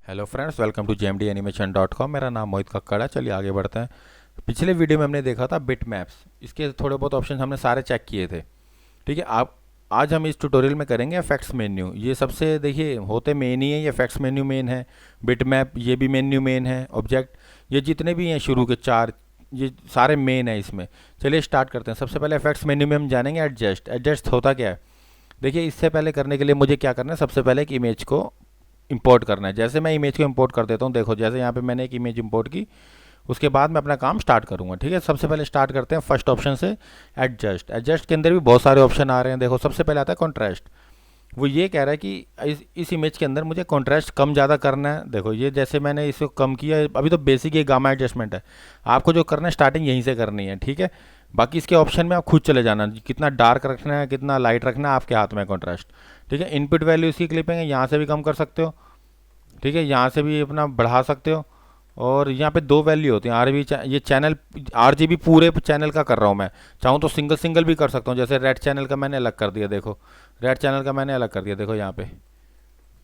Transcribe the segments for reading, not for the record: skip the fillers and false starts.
Hello friends, welcome to jmdanimation.com। मेरा नाम मोहित कक्कड़ है। चलिए आगे बढ़ते हैं। पिछले वीडियो में हमने देखा था बिट मैप्स। इसके थोड़े बहुत ऑप्शन हमने सारे चेक किए थे। ठीक है, आप आज हम इस ट्यूटोरियल में करेंगे इफेक्ट्स मेन्यू। ये सबसे देखिए होते मेन ही है। ये इफेक्ट्स मेन्यू मेन है, बिट मैप ये भी मेन्यू मेन है, ऑब्जेक्ट ये जितने भी हैं शुरू के चार, ये सारे मेन है इसमें। चलिए स्टार्ट करते हैं। सबसे पहले इफेक्ट्स मेन्यू में हम जानेंगे एडजस्ट। एडजस्ट होता क्या है, देखिए इससे पहले करने के लिए मुझे क्या करना है, सबसे पहले एक इमेज को इंपोर्ट करना है। जैसे मैं इमेज को इंपोर्ट कर देता हूँ, देखो जैसे यहाँ पे मैंने एक इमेज इंपोर्ट की, उसके बाद मैं अपना काम स्टार्ट करूँगा। ठीक है, सबसे पहले स्टार्ट करते हैं फर्स्ट ऑप्शन से, एडजस्ट। एडजस्ट के अंदर भी बहुत सारे ऑप्शन आ रहे हैं। देखो सबसे पहले आता है कॉन्ट्रास्ट। वो ये कह रहा है कि इस इमेज के अंदर मुझे कॉन्ट्रास्ट कम ज़्यादा करना है। देखो ये जैसे मैंने इसको कम किया, अभी तो बेसिक ये गामा एडजस्टमेंट है। आपको जो करना है स्टार्टिंग यहीं से करनी है। ठीक है, बाकी इसके ऑप्शन में आप खुद चले जाना, कितना डार्क रखना है कितना लाइट रखना है आपके हाथ में कॉन्ट्रास्ट। ठीक है, इनपुट वैल्यू इसकी क्लिपिंग है, यहाँ से भी कम कर सकते हो। ठीक है, यहाँ से भी अपना बढ़ा सकते हो। और यहाँ पे दो वैल्यू होती हैं, ये चैनल RGB पूरे चैनल का कर रहा हूँ मैं। चाहूँ तो सिंगल सिंगल भी कर सकता हूँ। जैसे रेड चैनल का मैंने अलग कर दिया, देखो रेड चैनल का मैंने अलग कर दिया। देखो यहाँ पे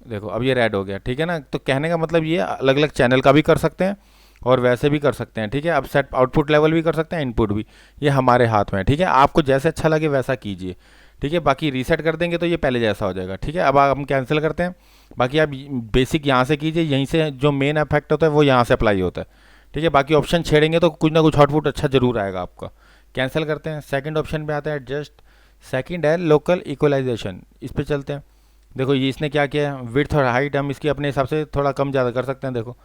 देखो अब ये रेड हो गया। ठीक है ना, तो कहने का मतलब ये अलग अलग चैनल का भी कर सकते हैं और वैसे भी कर सकते हैं। ठीक है, अब सेट आउटपुट लेवल भी कर सकते हैं, इनपुट भी, ये हमारे हाथ में है। ठीक है, आपको जैसे अच्छा लगे वैसा कीजिए। ठीक है, बाकी रीसेट कर देंगे तो ये पहले जैसा हो जाएगा। ठीक है, अब हम कैंसिल करते हैं। बाकी आप बेसिक यहाँ से कीजिए, यहीं से जो मेन इफेक्ट होता है वो यहाँ से अप्लाई होता है। ठीक है, बाकी ऑप्शन छेड़ेंगे तो कुछ ना कुछ आउटपुट अच्छा जरूर आएगा आपका। कैंसिल करते हैं। सेकंड ऑप्शन पे आते हैं एडजस्ट। सेकंड है लोकल इक्वलाइजेशन, इस पे चलते हैं। देखो ये इसने क्या किया है, विड्थ और हाइट हम इसकी अपने हिसाब से थोड़ा कम ज़्यादा कर सकते हैं। देखो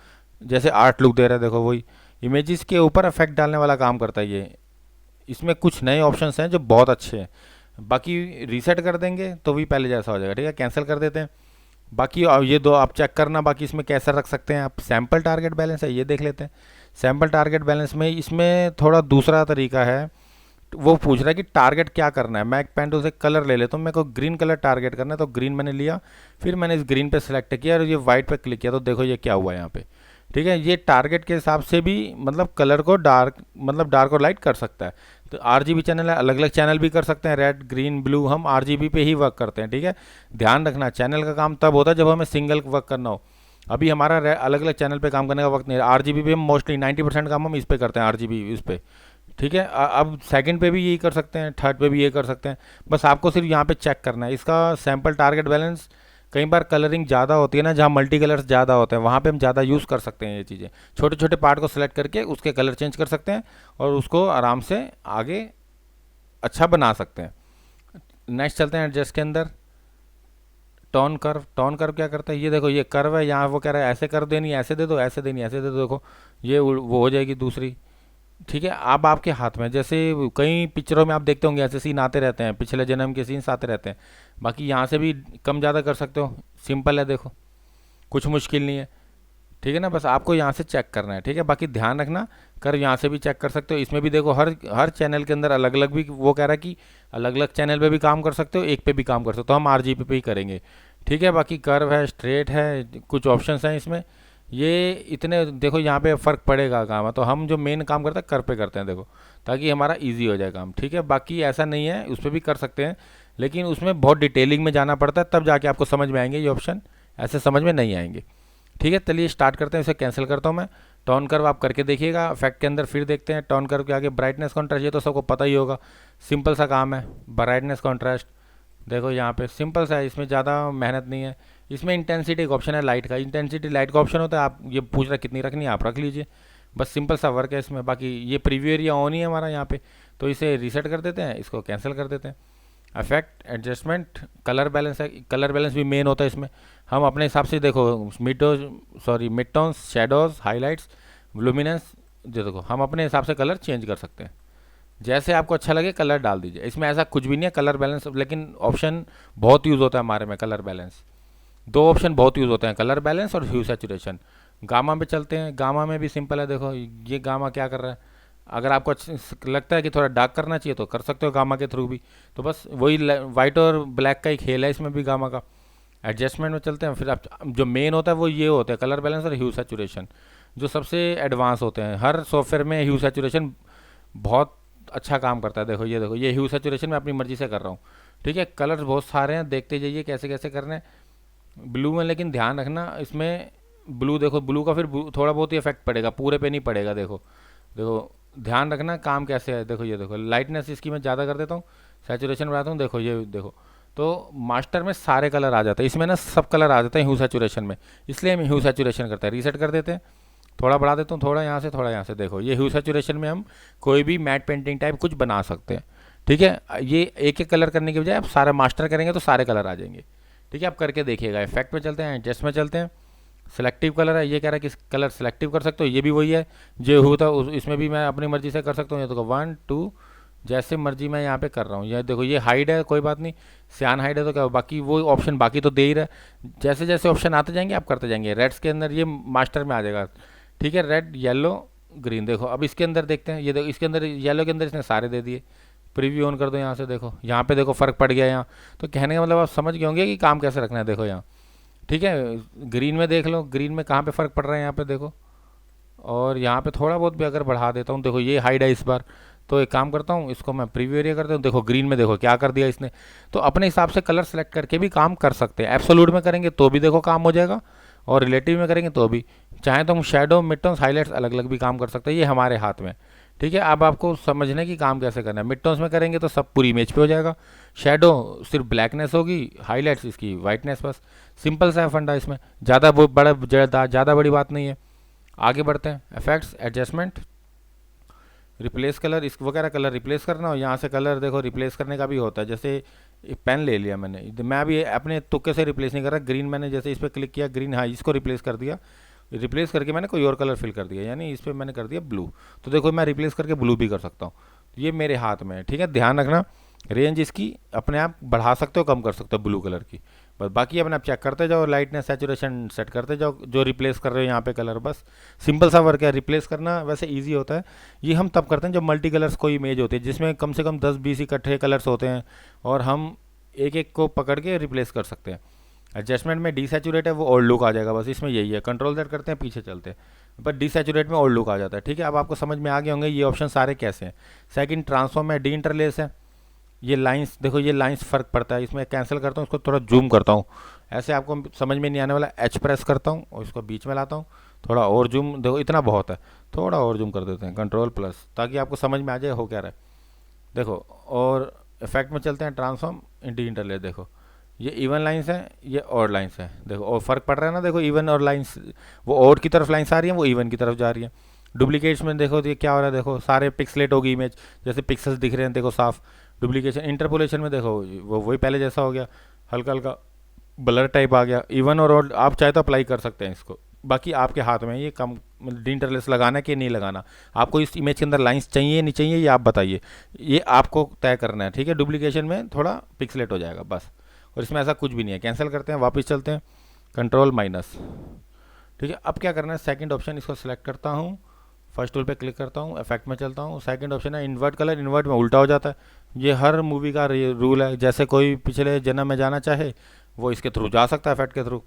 जैसे आर्ट लुक दे रहा है, देखो वही इमेजेस के ऊपर इफेक्ट डालने वाला काम करता है ये। इसमें कुछ नए ऑप्शंस हैं जो बहुत अच्छे हैं। बाकी रीसेट कर देंगे तो भी पहले जैसा हो जाएगा। ठीक है, कैंसिल कर देते हैं। बाकी ये दो आप चेक करना, बाकी इसमें कैसा रख सकते हैं आप। सैम्पल टारगेट बैलेंस है, ये देख लेते हैं। सैम्पल टारगेट बैलेंस में इसमें थोड़ा दूसरा तरीका है। वो पूछ रहा है कि टारगेट क्या करना है। मैं एक पेन टूल से कलर ले लेता हूँ, मेरे को ग्रीन कलर टारगेट करना है, तो ग्रीन मैंने लिया। फिर मैंने इस ग्रीन पे सिलेक्ट किया और ये वाइट पे क्लिक किया, तो देखो ये क्या हुआ यहाँ पे। ठीक है, ये टारगेट के हिसाब से भी मतलब कलर को डार्क, मतलब डार्क और लाइट कर सकता है। तो RGB चैनल है, अलग अलग चैनल भी कर सकते हैं, रेड ग्रीन ब्लू, हम RGB पे ही वर्क करते हैं। ठीक है, ध्यान रखना चैनल का काम तब होता है जब हमें सिंगल वर्क करना हो। अभी हमारा अलग अलग चैनल पे काम करने का वक्त नहीं है। RGB पे हम मोस्टली 90% काम हम इस पे करते हैं, RGB इस पे। ठीक है, अब सेकंड पे भी यही कर सकते हैं, थर्ड पे भी ये कर सकते हैं। बस आपको सिर्फ यहाँ पे चेक करना है इसका सैम्पल टारगेट बैलेंस। कई बार कलरिंग ज़्यादा होती है ना, जहाँ मल्टी कलर्स ज़्यादा होते हैं वहाँ पे हम ज़्यादा यूज़ कर सकते हैं ये चीज़ें। छोटे छोटे पार्ट को सिलेक्ट करके उसके कलर चेंज कर सकते हैं और उसको आराम से आगे अच्छा बना सकते हैं। नेक्स्ट चलते हैं एडजस्ट के अंदर। Turn curve. टर्न कर्व क्या करता है, ये देखो ये कर्व है, यहाँ वो कह रहा है ऐसे कर देनी, ऐसे दे दो, ऐसे देनी, ऐसे दे दो। देखो ये वो हो जाएगी दूसरी। ठीक है, अब आपके हाथ में, जैसे कई पिक्चरों में आप देखते होंगे ऐसे सीन आते रहते हैं, पिछले जन्म के सीन्स आते रहते हैं। बाकी यहाँ से भी कम ज़्यादा कर सकते हो, सिंपल है, देखो कुछ मुश्किल नहीं है। ठीक है ना, बस आपको यहाँ से चेक करना है। ठीक है, बाकी ध्यान रखना कर यहाँ से भी चेक कर सकते हो। इसमें भी देखो हर हर चैनल के अंदर अलग अलग भी वो कह रहा है कि अलग अलग चैनल पे भी काम कर सकते हो, एक पे भी काम कर सकते हो। हम RGB पे ही करेंगे। ठीक है, बाकी कर्व है, स्ट्रेट है, कुछ ऑप्शंस हैं इसमें। ये इतने देखो यहाँ पे फ़र्क पड़ेगा काम है, तो हम जो मेन काम करते हैं कर पे करते हैं, देखो ताकि हमारा इजी हो जाए काम। ठीक है, बाकी ऐसा नहीं है, उस पर भी कर सकते हैं लेकिन उसमें बहुत डिटेलिंग में जाना पड़ता है, तब जाके आपको समझ में आएंगे ये ऑप्शन, ऐसे समझ में नहीं आएंगे। ठीक है, चलिए स्टार्ट करते हैं। इसे कैंसिल करता हूँ मैं। टर्न कर्व आप करके देखिएगा इफेक्ट के अंदर, फिर देखते हैं टर्न कर्व के आगे ब्राइटनेस कॉन्ट्रास्ट, ये तो सबको पता ही होगा, सिंपल सा काम है। ब्राइटनेस कॉन्ट्रास्ट देखो यहाँ पे सिंपल सा है, इसमें ज़्यादा मेहनत नहीं है। इसमें इंटेंसिटी एक ऑप्शन है लाइट का, इंटेंसिटी लाइट का ऑप्शन होता है। आप ये पूछ रहे कितनी रखनी है, आप रख लीजिए, बस सिंपल सा वर्क है इसमें। बाकी ये प्रीव्यू एरिया ऑन ही है हमारा यहाँ पे, तो इसे रीसेट कर देते हैं, इसको कैंसिल कर देते हैं। इफेक्ट एडजस्टमेंट कलर बैलेंस है, कलर बैलेंस भी मेन होता है इसमें। हम अपने हिसाब से देखो mid tones, shadows, highlights, luminance, जो देखो हम अपने हिसाब से कलर चेंज कर सकते हैं। जैसे आपको अच्छा लगे कलर डाल दीजिए, इसमें ऐसा कुछ भी नहीं है कलर बैलेंस, लेकिन ऑप्शन बहुत यूज़ होता है हमारे में कलर बैलेंस। दो ऑप्शन बहुत यूज़ होते हैं, कलर बैलेंस और ह्यू सैचुरेशन। गामा पे चलते हैं। गामा में भी सिंपल है, देखो ये गामा क्या कर रहा है। अगर आपको लगता है कि थोड़ा डार्क करना चाहिए तो कर सकते हो गामा के थ्रू भी। तो बस वही वाइट और ब्लैक का ही खेल है इसमें भी गामा का। एडजस्टमेंट में चलते हैं, फिर आप जो मेन होता है वो ये होता है कलर बैलेंस और ह्यू सैचुरेशन, जो सबसे एडवांस होते हैं। हर सॉफ्टवेयर में ह्यू सैचुरेशन बहुत अच्छा काम करता है। देखो ये ह्यू सैचुरेशन मैं अपनी मर्जी से कर रहा हूँ। ठीक है, कलर्स बहुत सारे हैं, देखते जाइए कैसे कैसे करने हैं। ब्लू में लेकिन ध्यान रखना इसमें ब्लू देखो, ब्लू का फिर थोड़ा बहुत ही इफेक्ट पड़ेगा, पूरे पे नहीं पड़ेगा। देखो देखो, ध्यान रखना काम कैसे है। देखो ये देखो, लाइटनेस इसकी मैं ज़्यादा कर देता हूँ, सैचुरेशन बढ़ाता हूँ, देखो ये देखो। तो मास्टर में सारे कलर आ जाते हैं, इसमें ना सब कलर आ जाते हैं ह्यू सैचुरेशन में, इसलिए हम ह्यू सैचुरेशन करते हैं। रीसेट कर देते हैं, थोड़ा बढ़ा देता हूँ, थोड़ा यहाँ से थोड़ा यहाँ से। देखो ये ह्यू सैचुरेशन में हम कोई भी मैट पेंटिंग टाइप कुछ बना सकते हैं। ठीक है, ये एक एक कलर करने के बजाय आप सारा मास्टर करेंगे तो सारे कलर आ जाएंगे। ठीक है, आप करके देखिएगा। इफेक्ट में चलते हैं, एडजस्ट में चलते हैं। सिलेक्टिव कलर है, ये कह रहा है कि कलर सिलेक्टिव कर सकते हो, ये भी वही है जो होता इसमें भी मैं अपनी मर्जी से कर सकता हूँ। ये देखो 1 2 जैसे मर्जी मैं यहाँ पे कर रहा हूँ। ये देखो ये हाइड है, कोई बात नहीं, सियान हाइड है तो क्या, बाकी वो ऑप्शन बाकी तो दे ही रहा है। जैसे जैसे ऑप्शन आते जाएंगे आप करते जाएंगे। रेड्स के अंदर ये मास्टर में आ जाएगा। ठीक है, रेड येलो ग्रीन। देखो अब इसके अंदर देखते हैं, ये देखो इसके अंदर येलो के अंदर इसने सारे दे दिए। प्रीव्यू ऑन कर दो यहाँ से, देखो यहाँ पे देखो फ़र्क पड़ गया यहाँ। तो कहने का मतलब आप समझ गए होंगे कि काम कैसे रखना है। देखो यहाँ, ठीक है, ग्रीन में देख लो, ग्रीन में कहाँ पे फ़र्क पड़ रहा है यहाँ पे देखो। और यहाँ पे थोड़ा बहुत भी अगर बढ़ा देता हूँ, देखो ये हाइड है इस बार। तो एक काम करता हूँ, इसको मैं प्रीव्यू एरिया करता हूँ। देखो ग्रीन में देखो क्या कर दिया इसने। तो अपने हिसाब से कलर सेलेक्ट करके भी काम कर सकते हैं। एब्सोल्यूट में करेंगे तो भी देखो काम हो जाएगा, और रिलेटिव में करेंगे तो भी। चाहे तो हम शेडो, मिड टोन्स, हाईलाइट्स अलग अलग भी काम कर सकते हैं, ये हमारे हाथ में। ठीक है, अब आपको समझने की काम कैसे करना है। मिड टोन्स में करेंगे तो सब पूरी इमेज पे हो जाएगा, शेडो सिर्फ ब्लैकनेस होगी, हाईलाइट्स इसकी वाइटनेस, बस सिंपल सा है फंडा इसमें, ज़्यादा ज़्यादा बड़ी बात नहीं है। आगे बढ़ते हैं, इफेक्ट्स, एडजस्टमेंट, रिप्लेस कलर, इस वगैरह कलर रिप्लेस करना हो। यहाँ से कलर देखो रिप्लेस करने का भी होता है। जैसे पेन ले लिया मैंने, मैं अभी अपने तुक्के से रिप्लेस नहीं कर रहा। ग्रीन मैंने जैसे इस पर क्लिक किया, ग्रीन, हाँ इसको रिप्लेस कर दिया। रिप्लेस करके मैंने कोई और कलर फिल कर दिया, यानी इस पर मैंने कर दिया ब्लू। तो देखो मैं रिप्लेस करके ब्लू भी कर सकता हूँ। ये मेरे हाथ में है। ठीक है, ध्यान रखना, रेंज इसकी अपने आप बढ़ा सकते हो, कम कर सकते हो ब्लू कलर की। बस बाकी अपने आप चेक करते जाओ, लाइटनेस, सैचुरेशन सेट करते जाओ जो रिप्लेस कर रहे हो यहाँ पे कलर। बस सिंपल सा वर्क है। रिप्लेस करना वैसे इजी होता है। ये हम तब करते हैं जब मल्टी कलर्स कोई इमेज होती है जिसमें कम से कम 10-20 इकट्ठे कलर्स होते हैं, और हम एक एक को पकड़ के रिप्लेस कर सकते हैं। एडजस्टमेंट में डीसैचुरेट है, वो ओल्ड लुक आ जाएगा, बस इसमें यही है। कंट्रोल Z करते हैं, पीछे चलते हैं, पर डीसैचुरेट में ओल्ड लुक आ जाता है। ठीक है, अब आपको समझ में आ गए होंगे ये ऑप्शन सारे कैसे हैं। सेकंड, ट्रांसफॉर्म है, डी इंटरलेस है। ये लाइंस देखो, ये लाइंस फ़र्क पड़ता है, इसमें कैंसिल करता हूँ, इसको थोड़ा जूम करता हूँ, ऐसे आपको समझ में नहीं आने वाला। H प्रेस करता हूँ और इसको बीच में लाता हूँ, थोड़ा और जूम, देखो इतना बहुत है, थोड़ा और जूम कर देते हैं, कंट्रोल प्लस, ताकि आपको समझ में आ जाए हो क्या रहा है। देखो, और इफेक्ट में चलते हैं, ट्रांसफॉर्म, डी इंटरलेस। देखो ये इवन लाइंस है, ये ऑड लाइंस है। देखो और फ़र्क पड़ रहा है ना, देखो इवन और लाइंस, वो ऑड की तरफ लाइंस आ रही हैं, वो इवन की तरफ जा रही है। डुप्लीकेट्स में देखो तो ये क्या हो रहा है, देखो सारे पिक्सलेट होगी इमेज, जैसे पिक्सल्स दिख रहे हैं देखो साफ। डुप्लीकेशन, इंटरपोलेशन में देखो वो वही पहले जैसा हो गया, हल्का हल्का ब्लर टाइप आ गया। इवन और ऑड आप चाहे तो अप्लाई कर सकते हैं इसको, बाकी आपके हाथ में ये कम डी इंटरलेस लगाना कि नहीं लगाना। आपको इस इमेज के अंदर लाइंस चाहिए नहीं चाहिए, ये आप बताइए, ये आपको तय करना है। ठीक है, डुप्लीकेशन में थोड़ा पिक्सलेट हो जाएगा बस, और इसमें ऐसा कुछ भी नहीं है। कैंसिल करते हैं, वापस चलते हैं, कंट्रोल माइनस। ठीक है, अब क्या करना है, सेकंड ऑप्शन इसको सिलेक्ट करता हूँ, फर्स्ट टूल पे क्लिक करता हूँ, इफेक्ट में चलता हूँ। सेकंड ऑप्शन है इन्वर्ट कलर, इन्वर्ट में उल्टा हो जाता है। ये हर मूवी का रूल है, जैसे कोई पिछले जन्म में जाना चाहे वो इसके थ्रू जा सकता है, इफेक्ट के थ्रू।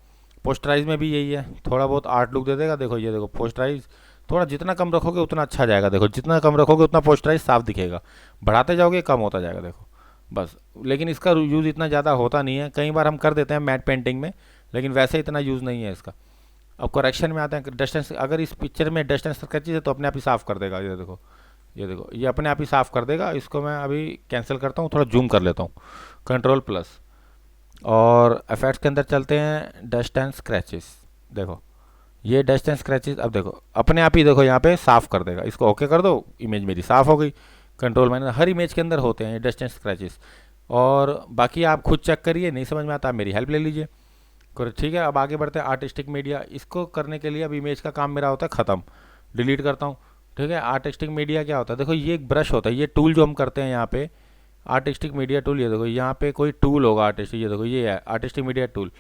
पोस्टराइज में भी यही है, थोड़ा बहुत आर्ट लुक दे देगा। देखो ये देखो पोस्टराइज, थोड़ा जितना कम रखोगे उतना अच्छा जाएगा। देखो जितना कम रखोगे उतना पोस्टराइज साफ दिखेगा, बढ़ाते जाओगे कम होता जाएगा। देखो बस, लेकिन इसका यूज़ इतना ज़्यादा होता नहीं है, कई बार हम कर देते हैं मैट पेंटिंग में, लेकिन वैसे इतना यूज़ नहीं है इसका। अब करेक्शन में आते हैं, डिस्टेंस, अगर इस पिक्चर में डिस्टेंस स्केचेस है तो अपने आप ही साफ़ कर देगा। ये देखो, ये देखो, ये अपने आप ही साफ़ कर देगा। इसको मैं अभी कैंसिल करता हूँ, थोड़ा जूम कर लेता हूँ, कंट्रोल प्लस। और इफेक्ट्स के अंदर चलते हैं, डस्ट एंड स्क्रैचेस। देखो ये डस्ट एंड स्क्रैचेस, अब देखो अपने आप ही देखो यहाँ पे साफ़ कर देगा। इसको ओके कर दो, इमेज मेरी साफ़ हो गई। कंट्रोल माइनस, हर इमेज के अंदर होते हैं ये डस्ट एंड स्क्रैचेस। और बाकी आप खुद चेक करिए, नहीं समझ में आता मेरी हेल्प ले लीजिए। ठीक है, अब आगे बढ़ते हैं, आर्टिस्टिक मीडिया। इसको करने के लिए अब इमेज का काम मेरा होता है ख़त्म, डिलीट करता हूँ। ठीक है, आर्टिस्टिक मीडिया क्या होता है, देखो ये एक ब्रश होता है, ये टूल जो हम करते हैं यहाँ पे आर्टिस्टिक मीडिया टूल। ये देखो यहाँ पे कोई टूल होगा आर्टिस्टिक, ये देखो ये है आर्टिस्टिक मीडिया टूल।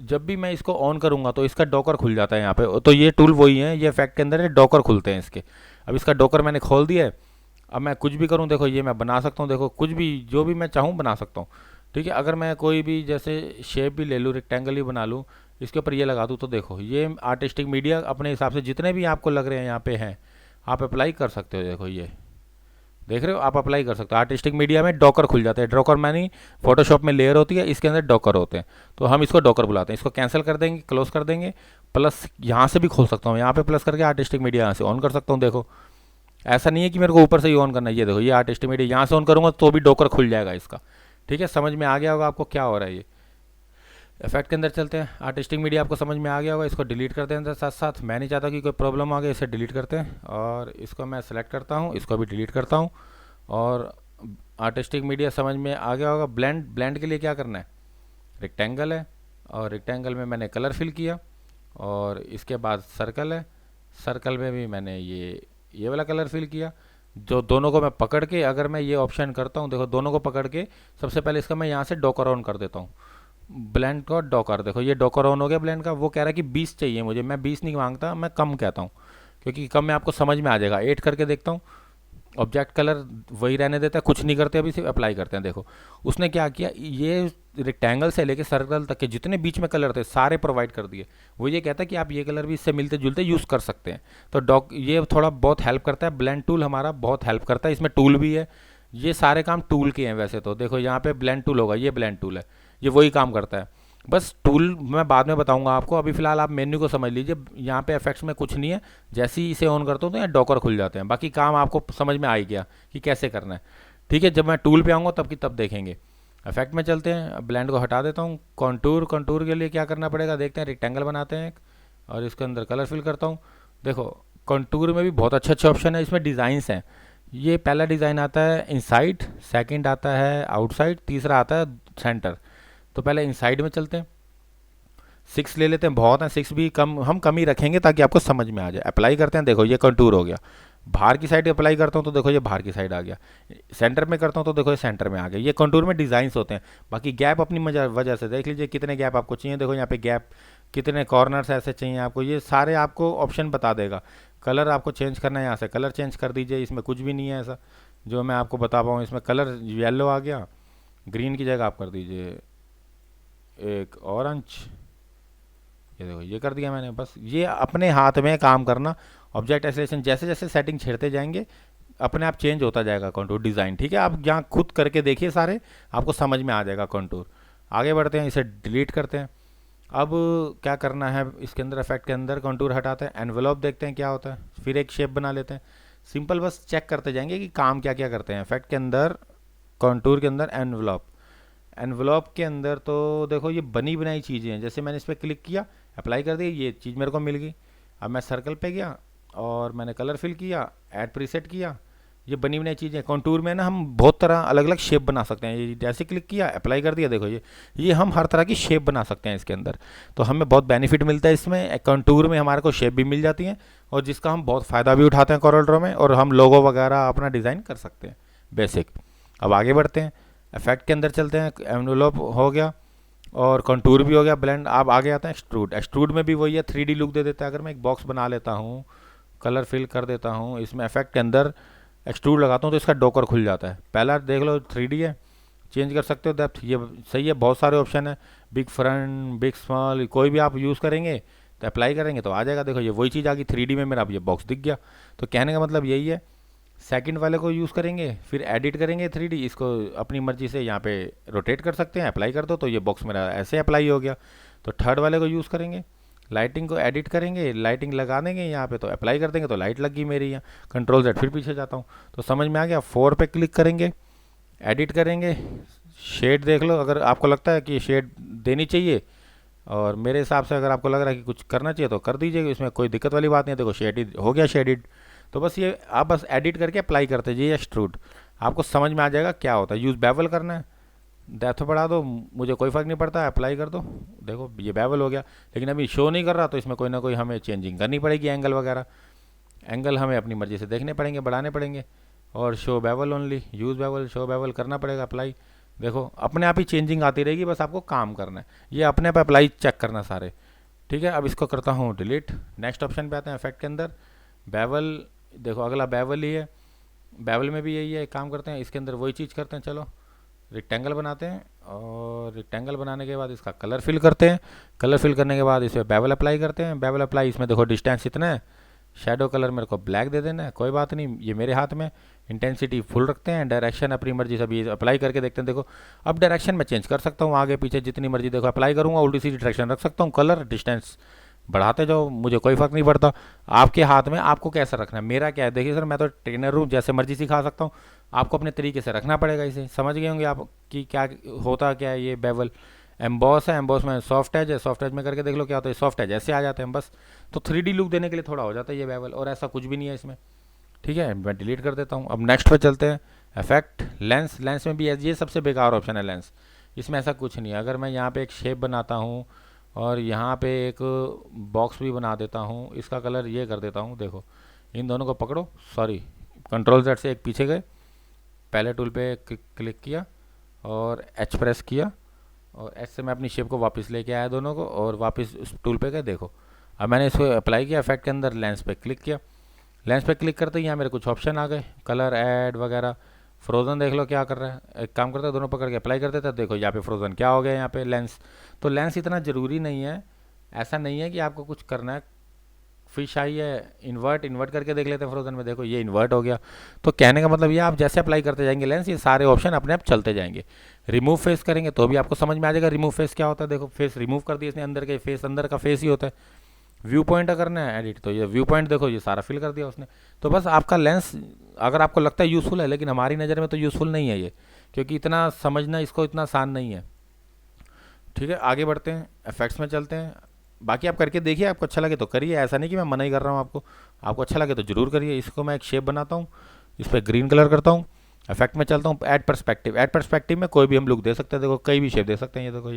जब भी मैं इसको ऑन करूँगा तो इसका डॉकर खुल जाता है यहाँ पे। तो ये टूल वही है, ये इफेक्ट के अंदर है, डॉकर खुलते हैं इसके। अब इसका डॉकर मैंने खोल दिया है। अब मैं कुछ भी करूँ, देखो ये मैं बना सकता हूँ, देखो कुछ भी जो भी मैं चाहूँ बना सकता हूँ। ठीक है, अगर मैं कोई भी जैसे शेप भी ले लूँ, रेक्टेंगल ही बना लूँ, इसके ऊपर ये लगा दूँ, तो देखो ये आर्टिस्टिक मीडिया अपने हिसाब से जितने भी आपको लग रहे हैं यहाँ पे हैं, आप अप्लाई कर सकते हो। देखो ये देख रहे हो, आप अप्लाई कर सकते हो। आर्टिस्टिक मीडिया में डॉकर खुल जाता है। डॉकर मानी फोटोशॉप में लेयर होती है, इसके अंदर डॉकर होते हैं, तो हम इसको डॉकर बुलाते हैं। इसको कैंसिल कर देंगे, क्लोज कर देंगे, प्लस यहाँ से भी खोल सकता हूँ, यहाँ पे प्लस करके आर्टिस्टिक मीडिया यहाँ से ऑन कर सकता हूँ। देखो ऐसा नहीं है कि मेरे को ऊपर से ही ऑन करना है। ये देखो, ये आर्टिस्टिक मीडिया यहाँ से ऑन करूँगा तो भी डॉकर खुल जाएगा इसका। ठीक है, समझ में आ गया होगा आपको क्या हो रहा है। ये इफेक्ट के अंदर चलते हैं। आर्टिस्टिक मीडिया आपको समझ में आ गया होगा, इसको डिलीट कर दें साथ साथ। मैं नहीं चाहता कि कोई प्रॉब्लम आ गई, इसे डिलीट करते हैं और इसको मैं सेलेक्ट करता हूँ, इसको भी डिलीट करता हूँ। और आर्टिस्टिक मीडिया समझ में आ गया होगा। ब्लेंड, ब्लेंड के लिए क्या करना है, रेक्टेंगल है और रेक्टेंगल में मैंने कलर फिल किया, और इसके बाद सर्कल है, सर्कल में भी मैंने ये वाला कलर फिल किया। जो दोनों को मैं पकड़ के, अगर मैं ये ऑप्शन करता हूँ, देखो दोनों को पकड़ के सबसे पहले इसका मैं यहाँ से डॉकर ऑन कर देता हूँ, ब्लेंड का डॉकर। देखो ये डॉकर ऑन हो गया ब्लेंड का। वो कह रहा है कि 20 चाहिए मुझे, मैं 20 नहीं मांगता, मैं कम कहता हूँ, क्योंकि कम में आपको समझ में आ जाएगा। 8 करके देखता हूँ। ऑब्जेक्ट कलर वही रहने देता है, कुछ नहीं करते, अभी सिर्फ अप्लाई करते हैं। देखो उसने क्या किया, ये रेक्टेंगल से लेके सर्कल तक के जितने बीच में कलर थे सारे प्रोवाइड कर दिए। वो ये कहता है कि आप ये कलर भी इससे मिलते जुलते यूज़ कर सकते हैं। तो ये थोड़ा बहुत हेल्प करता है। ब्लेंड टूल हमारा बहुत हेल्प करता है, इसमें टूल भी है। ये सारे काम टूल के हैं वैसे तो। देखो यहाँ पे ब्लेंड टूल होगा, ये ब्लेंड टूल है, ये वही काम करता है। बस टूल मैं बाद में बताऊंगा आपको, अभी फिलहाल आप मेन्यू को समझ लीजिए। यहाँ पे इफेक्ट्स में कुछ नहीं है, जैसे ही इसे ऑन करता हूँ तो यहाँ डॉकर खुल जाते हैं। बाकी काम आपको समझ में आ ही गया कि कैसे करना है। ठीक है, जब मैं टूल पे आऊँगा तब की तब देखेंगे। इफेक्ट में चलते हैं, ब्लेंड को हटा देता हूँ। कॉन्टूर, कॉन्टूर के लिए क्या करना पड़ेगा देखते हैं। रेक्टेंगल बनाते हैं और इसके अंदर कलर फिल करता हूँ। देखो कॉन्टूर में भी बहुत अच्छे अच्छे ऑप्शन है, इसमें डिज़ाइंस हैं। ये पहला डिज़ाइन आता है इनसाइड, सेकंड आता है आउटसाइड, तीसरा आता है सेंटर। तो पहले इनसाइड में चलते हैं। 6 ले लेते हैं, बहुत है 6 भी, कम हम कम ही रखेंगे ताकि आपको समझ में आ जाए। अप्लाई करते हैं, देखो ये कंटूर हो गया। बाहर की साइड अप्लाई करता हूँ तो देखो ये बाहर की साइड आ गया। सेंटर में करता हूँ तो देखो ये सेंटर में आ गया। ये कंटूर में डिज़ाइंस होते हैं। बाकी गैप अपनी वजह से देख लीजिए कितने गैप आपको चाहिए। देखो यहाँ पे गैप, कितने कॉर्नर्स ऐसे चाहिए आपको, ये सारे आपको ऑप्शन बता देगा। कलर आपको चेंज करना है, यहाँ से कलर चेंज कर दीजिए। इसमें कुछ भी नहीं है ऐसा जो मैं आपको बता पाऊँ। इसमें कलर येलो आ गया, ग्रीन की जगह आप कर दीजिए एक ऑरेंज। ये देखो ये कर दिया मैंने। बस ये अपने हाथ में काम करना। ऑब्जेक्ट एसोसिएशन जैसे जैसे सेटिंग छेड़ते जाएंगे अपने आप चेंज होता जाएगा कंटूर डिज़ाइन। ठीक है, आप यहाँ खुद करके देखिए, सारे आपको समझ में आ जाएगा कंटूर। आगे बढ़ते हैं, इसे डिलीट करते हैं। अब क्या करना है, इसके अंदर इफेक्ट के अंदर कंटूर हटाते हैं, एनवेलप देखते हैं क्या होता है, फिर एक शेप बना लेते हैं। सिंपल बस चेक करते जाएंगे कि काम क्या क्या करते हैं। इफेक्ट के अंदर, कंटूर के अंदर एनवेलप, एनवेलप के अंदर तो देखो ये बनी बनाई चीज़ें हैं। जैसे मैंने इस पर क्लिक किया, अप्लाई कर दी, ये चीज़ मेरे को मिल गई। अब मैं सर्कल पे गया और मैंने कलर फिल किया, ऐड प्रीसेट किया। ये बनी बनाई चीज़ें। कंटूर में ना हम बहुत तरह अलग अलग शेप बना सकते हैं। ये जैसे क्लिक किया, अप्लाई कर दिया, देखो ये हम हर तरह की शेप बना सकते हैं इसके अंदर। तो हमें बहुत बेनिफिट मिलता है इसमें। कंटूर में हमारे को शेप भी मिल जाती है और जिसका हम बहुत फ़ायदा भी उठाते हैं कोरल ड्रॉ में। और हम लोगो वगैरह अपना डिज़ाइन कर सकते हैं बेसिक। अब आगे बढ़ते हैं, इफेक्ट के अंदर चलते हैं। एनवेलप हो गया और कंटूर भी हो गया, ब्लेंड। आप आगे आते हैं एक्सट्रूड। एक्सट्रूड में भी वही है, 3D लुक दे देता है। अगर मैं एक बॉक्स बना लेता हूँ, कलर फिल कर देता हूँ, इसमें इफेक्ट के अंदर एक्सट्रूड लगाता हूँ तो इसका डॉकर खुल जाता है। पहला देख लो 3D है, चेंज कर सकते हो डेप्थ, ये सही है। बहुत सारे ऑप्शन है, बिग फ्रंट, बिग स्मॉल, कोई भी आप यूज़ करेंगे तो अप्लाई करेंगे तो आ जाएगा। देखो ये वही चीज़ आ गई 3D में मेरा, अब ये बॉक्स दिख गया। तो कहने का मतलब यही है। सेकंड वाले को यूज़ करेंगे, फिर एडिट करेंगे 3D, इसको अपनी मर्जी से यहाँ पे रोटेट कर सकते हैं। अप्लाई कर दो तो ये बॉक्स मेरा ऐसे अप्लाई हो गया। तो थर्ड वाले को यूज़ करेंगे, लाइटिंग को एडिट करेंगे, लाइटिंग लगा देंगे यहाँ पे, तो अप्लाई कर देंगे तो लाइट लग गई मेरी यहाँ। कंट्रोल Z, फिर पीछे जाता हूँ तो समझ में आ गया। 4 पे क्लिक करेंगे, एडिट करेंगे, शेड देख लो। अगर आपको लगता है कि शेड देनी चाहिए, और मेरे हिसाब से अगर आपको लग रहा है कि कुछ करना चाहिए तो कर दीजिएगा, इसमें कोई दिक्कत वाली बात नहीं है। देखो शेड हो गया, शेडिड। तो बस ये आप बस एडिट करके अप्लाई करते जाइए एक्सट्रूड, आपको समझ में आ जाएगा क्या होता है। यूज़ बेवल करना है, डेप्थ बढ़ा दो, मुझे कोई फ़र्क नहीं पड़ता है, अप्लाई कर दो। देखो ये बेवल हो गया, लेकिन अभी शो नहीं कर रहा तो इसमें कोई ना कोई हमें चेंजिंग करनी पड़ेगी। एंगल वगैरह, एंगल हमें अपनी मर्ज़ी से देखने पड़ेंगे, बढ़ाने पड़ेंगे। और show bevel only, use bevel, show bevel करना पड़ेगा, अप्लाई। देखो अपने आप ही चेंजिंग आती रहेगी, बस आपको काम करना है। ये अपने पे अप्लाई चेक करना सारे। ठीक है, अब इसको करता हूँ डिलीट। नेक्स्ट ऑप्शन पे आते हैं, इफेक्ट के अंदर बेवल। देखो अगला बेवल ही है, बेवल में भी यही है। काम करते हैं, इसके अंदर वही चीज़ करते हैं। चलो रेक्टेंगल बनाते हैं, और रेक्टेंगल बनाने के बाद इसका कलर फिल करते हैं। कलर फिल करने के बाद इस पर बेवल अप्लाई करते हैं। बेवल अप्लाई, इसमें देखो डिस्टेंस इतना है, शेडो कलर मेरे को ब्लैक दे देना है, कोई बात नहीं, ये मेरे हाथ में। इंटेंसिटी फुल रखते हैं, डायरेक्शन अपनी मर्जी से अभी अप्लाई करके देखते हैं। देखो अब डायरेक्शन मैं चेंज कर सकता हूँ, आगे पीछे जितनी मर्जी देखो अप्लाई करूँगा उल्टी सीधी डायरेक्शन रख सकता हूँ। कलर डिस्टेंस बढ़ाते जाओ, मुझे कोई फ़र्क नहीं पड़ता। आपके हाथ में आपको कैसा रखना है, मेरा क्या है, देखिए सर मैं तो ट्रेनर हूँ, जैसे मर्जी सिखा सकता हूँ, आपको अपने तरीके से रखना पड़ेगा इसे। समझ गए होंगे आप कि क्या होता क्या है। ये बेवल एम्बॉस है, एम्बॉस में सॉफ्ट एज है, सॉफ्ट एज में करके देख लो क्या होता है, सॉफ्ट एज ऐसे आ जाते हैं बस। तो 3D लुक देने के लिए थोड़ा हो जाता है ये बेवल, और ऐसा कुछ भी नहीं है इसमें। ठीक है, मैं डिलीट कर देता हूँ। अब नेक्स्ट पे चलते हैं, इफेक्ट लेंस। लेंस में भी ये सबसे बेकार ऑप्शन है लेंस, इसमें ऐसा कुछ नहीं है। अगर मैं यहाँ पे एक शेप बनाता हूँ और यहाँ पे एक बॉक्स भी बना देता हूँ, इसका कलर ये कर देता हूँ, देखो इन दोनों को पकड़ो, सॉरी कंट्रोल Z से एक पीछे गए, पहले टूल पे क्लिक किया और एच प्रेस किया, और एच से मैं अपनी शेप को वापस लेके आया दोनों को, और वापस उस टूल पे गए। देखो अब मैंने इसको अप्लाई किया, इफेक्ट के अंदर लेंस पे क्लिक किया, लेंस पे क्लिक करते ही यहाँ मेरे कुछ ऑप्शन आ गए, कलर ऐड वगैरह। फ्रोज़न देख लो क्या कर रहा है, एक काम करता है दोनों पकड़ के अप्लाई कर देता है, देखो यहाँ पे फ्रोज़न क्या हो गया, यहाँ पे लेंस। तो लेंस इतना ज़रूरी नहीं है, ऐसा नहीं है कि आपको कुछ करना है। फिश आई है, इन्वर्ट, इन्वर्ट करके देख लेते हैं फ्रोजन में, देखो ये इन्वर्ट हो गया। तो कहने का मतलब ये, आप जैसे अप्लाई करते जाएंगे लेंस, ये सारे ऑप्शन अपने आप चलते जाएंगे। रिमूव फेस करेंगे तो भी आपको समझ में आ जाएगा रिमूव फेस क्या होता है। देखो फेस रिमूव कर दिया इसने, अंदर के फेस, अंदर का फेस ही होता है। व्यू पॉइंट करना है एडिट, तो ये व्यू पॉइंट देखो ये सारा फिल कर दिया उसने। तो बस आपका लेंस अगर आपको लगता है यूज़फुल है, लेकिन हमारी नज़र में तो यूज़फुल नहीं है ये, क्योंकि इतना समझना इसको इतना आसान नहीं है। ठीक है, आगे बढ़ते हैं, इफेक्ट्स में चलते हैं। बाकी आप करके देखिए, आपको अच्छा लगे तो करिए, ऐसा नहीं कि मैं मना ही कर रहा हूँ आपको। आपको अच्छा लगे तो ज़रूर करिए। इसको मैं एक शेप बनाता हूँ, इस पर ग्रीन कलर करता हूँ, इफेक्ट में चलता हूँ, ऐड पर्सपेक्टिव। ऐड पर्सपेक्टिव में कोई भी हम लुक दे सकते हैं, देखो कई भी शेप दे सकते हैं। ये देखो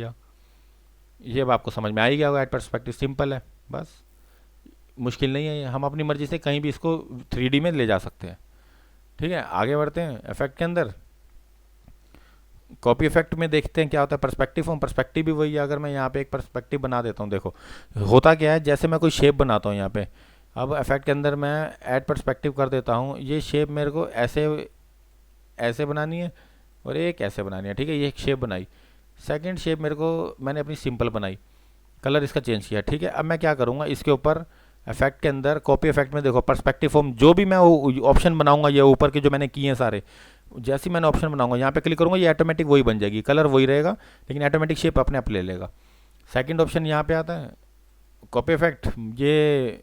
ये अब आपको समझ में आ ही गया होगा। ऐड पर्सपेक्टिव सिंपल है, बस मुश्किल नहीं है ये, हम अपनी मर्जी से कहीं भी इसको 3D में ले जा सकते हैं। ठीक है, आगे बढ़ते हैं। इफेक्ट के अंदर कॉपी इफेक्ट में देखते हैं क्या होता है, पर्सपेक्टिव फॉर्म। पर्सपेक्टिव भी वही है, अगर मैं यहाँ पे एक पर्सपेक्टिव बना देता हूँ, देखो होता क्या है, जैसे मैं कोई शेप बनाता हूँ यहाँ पे, अब इफेक्ट के अंदर मैं ऐड पर्सपेक्टिव कर देता हूँ, ये शेप मेरे को ऐसे ऐसे बनानी है और एक ऐसे बनानी है। ठीक है, ये एक शेप बनाई, सेकंड शेप मेरे को मैंने अपनी सिंपल बनाई, कलर इसका चेंज किया। ठीक है, अब मैं क्या करूँगा, इसके ऊपर इफेक्ट के अंदर कॉपी इफेक्ट में देखो पर्सपेक्टिव फॉर्म, जो भी मैं ऑप्शन बनाऊंगा, ये ऊपर के जो मैंने किए हैं सारे, जैसे ही मैंने ऑप्शन बनाऊंगा यहाँ पे क्लिक करूंगा, ये ऑटोमेटिक वही बन जाएगी, कलर वही रहेगा, लेकिन ऑटोमेटिक शेप अपने आप ले लेगा। सेकंड ऑप्शन यहाँ पे आता है कॉपी इफेक्ट, ये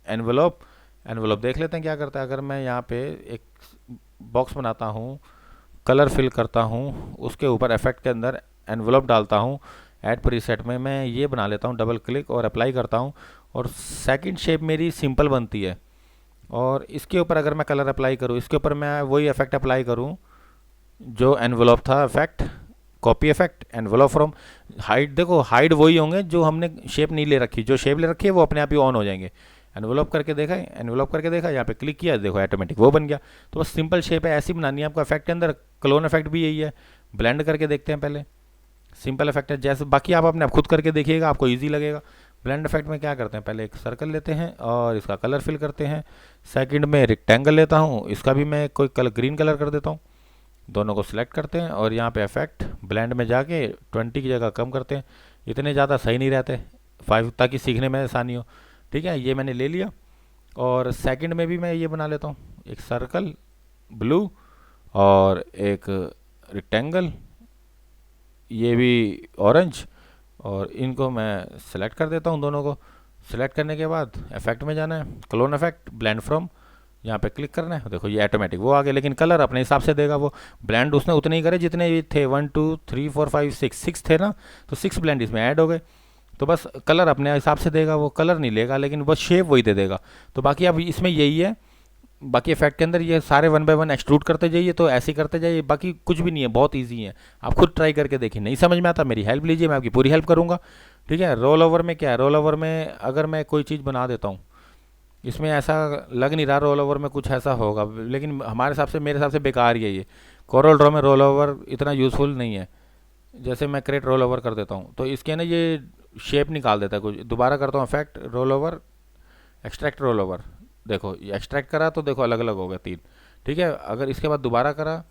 एनवलप। एनवलप देख लेते हैं क्या करता है। अगर मैं यहाँ पे एक बॉक्स बनाता हूँ, कलर फिल करता हूँ, उसके ऊपर इफेक्ट के अंदर एनवलप डालता हूँ, ऐड प्रीसेट में मैं ये बना लेता हूँ, डबल क्लिक और अप्लाई करता हूँ, और सेकंड शेप मेरी सिंपल बनती है। और इसके ऊपर अगर मैं कलर अप्लाई करूँ, इसके ऊपर मैं वही इफेक्ट अप्लाई करूँ जो एनवलप था, effect copy effect envelope from hide. देखो हाइड वही होंगे जो हमने शेप नहीं ले रखी, जो शेप ले रखी है वो अपने आप ही ऑन हो जाएंगे। एनवलप करके देखा है, एनवलप करके देखा, यहाँ पे क्लिक किया, देखो ऑटोमेटिक वो बन गया। तो बस सिंपल शेप है, ऐसी बनानी है आपको। इफेक्ट के अंदर क्लोन इफेक्ट भी यही है, ब्लेंड करके देखते हैं पहले। सिंपल इफेक्ट है, जैसे बाकी आप अपने आप खुद करके देखिएगा, आपको ईजी लगेगा। ब्लेंड इफेक्ट में क्या करते हैं, पहले एक सर्कल लेते हैं और इसका कलर फिल करते हैं। सेकंड में रेक्टेंगल लेता हूँ, इसका भी मैं कोई कलर ग्रीन कलर कर देता हूँ। दोनों को सिलेक्ट करते हैं और यहाँ पे इफेक्ट ब्लेंड में जाके 20 की जगह कम करते हैं, इतने ज़्यादा सही नहीं रहते 5, ताकि सीखने में आसानी हो। ठीक है, ये मैंने ले लिया। और सेकंड में भी मैं ये बना लेता हूँ, एक सर्कल ब्लू और एक रेक्टेंगल, ये भी ऑरेंज, और इनको मैं सेलेक्ट कर देता हूँ। दोनों को सेलेक्ट करने के बाद इफेक्ट में जाना है, क्लोन इफेक्ट, ब्लेंड फ्रॉम, यहाँ पे क्लिक करना है। देखो ये ऑटोमेटिक वो आ गया, लेकिन कलर अपने हिसाब से देगा वो। ब्लेंड उसने उतने ही करे जितने ये थे, 1 2 3 4 5 6 थे ना, तो 6 ब्लेंड इसमें ऐड हो गए। तो बस कलर अपने हिसाब से देगा वो, कलर नहीं लेगा, लेकिन बस शेप वही दे देगा। तो बाकी अब इसमें यही है, बाकी इफेक्ट के अंदर ये सारे 1 बाय 1 एक्सट्रूड करते जाइए, तो ऐसे ही करते जाइए, बाकी कुछ भी नहीं है, बहुत ईजी है। आप खुद ट्राई करके देखिए, नहीं समझ में आता मेरी हेल्प लीजिए, मैं आपकी पूरी हेल्प करूँगा। ठीक है, रोल ओवर में क्या है, रोल ओवर में अगर मैं कोई चीज़ बना देता हूँ, इसमें ऐसा लग नहीं रहा रोल ओवर में कुछ ऐसा होगा, लेकिन हमारे हिसाब से, मेरे हिसाब से बेकार ही है ये। कोरल ड्रॉ में रोल ओवर इतना यूज़फुल नहीं है। जैसे मैं क्रिएट रोल ओवर कर देता हूँ तो इसके ना ये शेप निकाल देता है कुछ। दोबारा करता हूँ effect roll over, extract roll over, देखो ये एक्सट्रैक्ट करा तो देखो अलग अलग हो गया 3। ठीक है, अगर इसके बाद दोबारा करा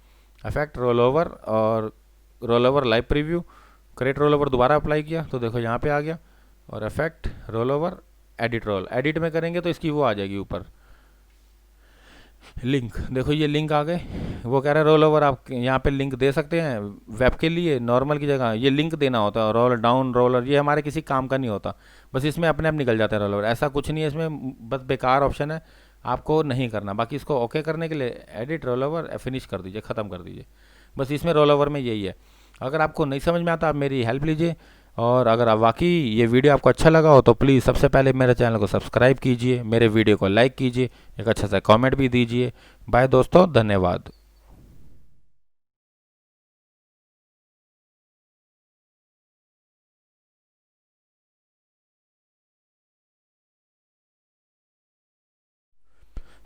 इफेक्ट रोल ओवर और roll over live preview, create roll over दोबारा अप्लाई किया तो देखो यहाँ पे आ गया, और effect roll over edit roll, edit में करेंगे तो इसकी वो आ जाएगी ऊपर लिंक। देखो ये लिंक आ गए। वो कह रहा है रोल ओवर आप यहाँ पे लिंक दे सकते हैं वेब के लिए, नॉर्मल की जगह ये लिंक देना होता है। रोल डाउन रोलर ये हमारे किसी काम का नहीं होता, बस इसमें अपने आप निकल जाता है रोल ओवर। ऐसा कुछ नहीं है इसमें, बस बेकार ऑप्शन है, आपको नहीं करना। बाकी इसको ओके करने के लिए एडिट रोल ओवर फिनिश कर दीजिए, ख़त्म कर दीजिए। बस इसमें रोल ओवर में यही है। अगर आपको नहीं समझ में आता आप मेरी हेल्प लीजिए, और अगर आप वाकई ये वीडियो आपको अच्छा लगा हो तो प्लीज़ सबसे पहले मेरे चैनल को सब्सक्राइब कीजिए, मेरे वीडियो को लाइक कीजिए, एक अच्छा सा कमेंट भी दीजिए। बाय दोस्तों, धन्यवाद।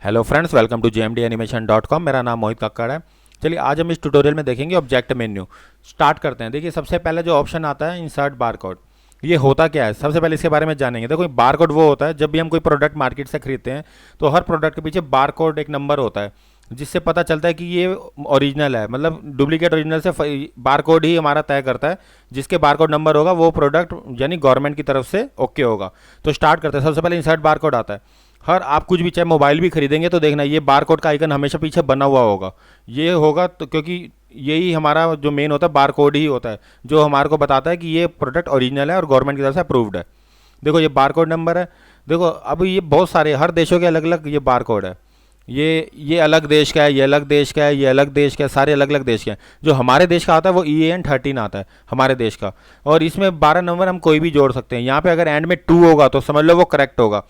Hello friends, welcome to jmdanimation.com। मेरा नाम मोहित कक्कड़ है। चलिए आज हम इस ट्यूटोरियल में देखेंगे ऑब्जेक्ट मेन्यू। स्टार्ट करते हैं। देखिए सबसे पहले जो ऑप्शन आता है इंसर्ट बारकोड, ये होता क्या है सबसे पहले इसके बारे में जानेंगे। देखो बारकोड वो होता है जब भी हम कोई प्रोडक्ट मार्केट से खरीदते हैं तो हर प्रोडक्ट के पीछे बारकोड एक नंबर होता है, जिससे पता चलता है कि ये ओरिजिनल है। मतलब डुप्लीकेट ओरिजिनल से बारकोड ही हमारा तय करता है, जिसके बारकोड नंबर होगा वो प्रोडक्ट यानी गवर्नमेंट की तरफ से ओके होगा। तो स्टार्ट करते हैं। सबसे पहले इंसर्ट बारकोड आता है। हर आप कुछ भी चाहे मोबाइल भी खरीदेंगे तो देखना ये बारकोड का आइकन हमेशा पीछे बना हुआ होगा। ये होगा तो क्योंकि यही हमारा जो मेन होता है बारकोड ही होता है, जो हमारे को बताता है कि ये प्रोडक्ट ओरिजिनल है और गवर्नमेंट की तरफ से अप्रूव्ड है। देखो ये बारकोड नंबर है। देखो अब ये बहुत सारे हर देशों के अलग अलग ये बारकोड है। ये अलग देश का है, ये अलग देश का है, ये अलग देश का है, सारे अलग अलग देश के हैं। जो हमारे देश का आता है वो EAN13 आता है हमारे देश का, और इसमें 12 नंबर हम कोई भी जोड़ सकते हैं। यहाँ पे अगर एंड में 2 होगा तो समझ लो वो करेक्ट होगा।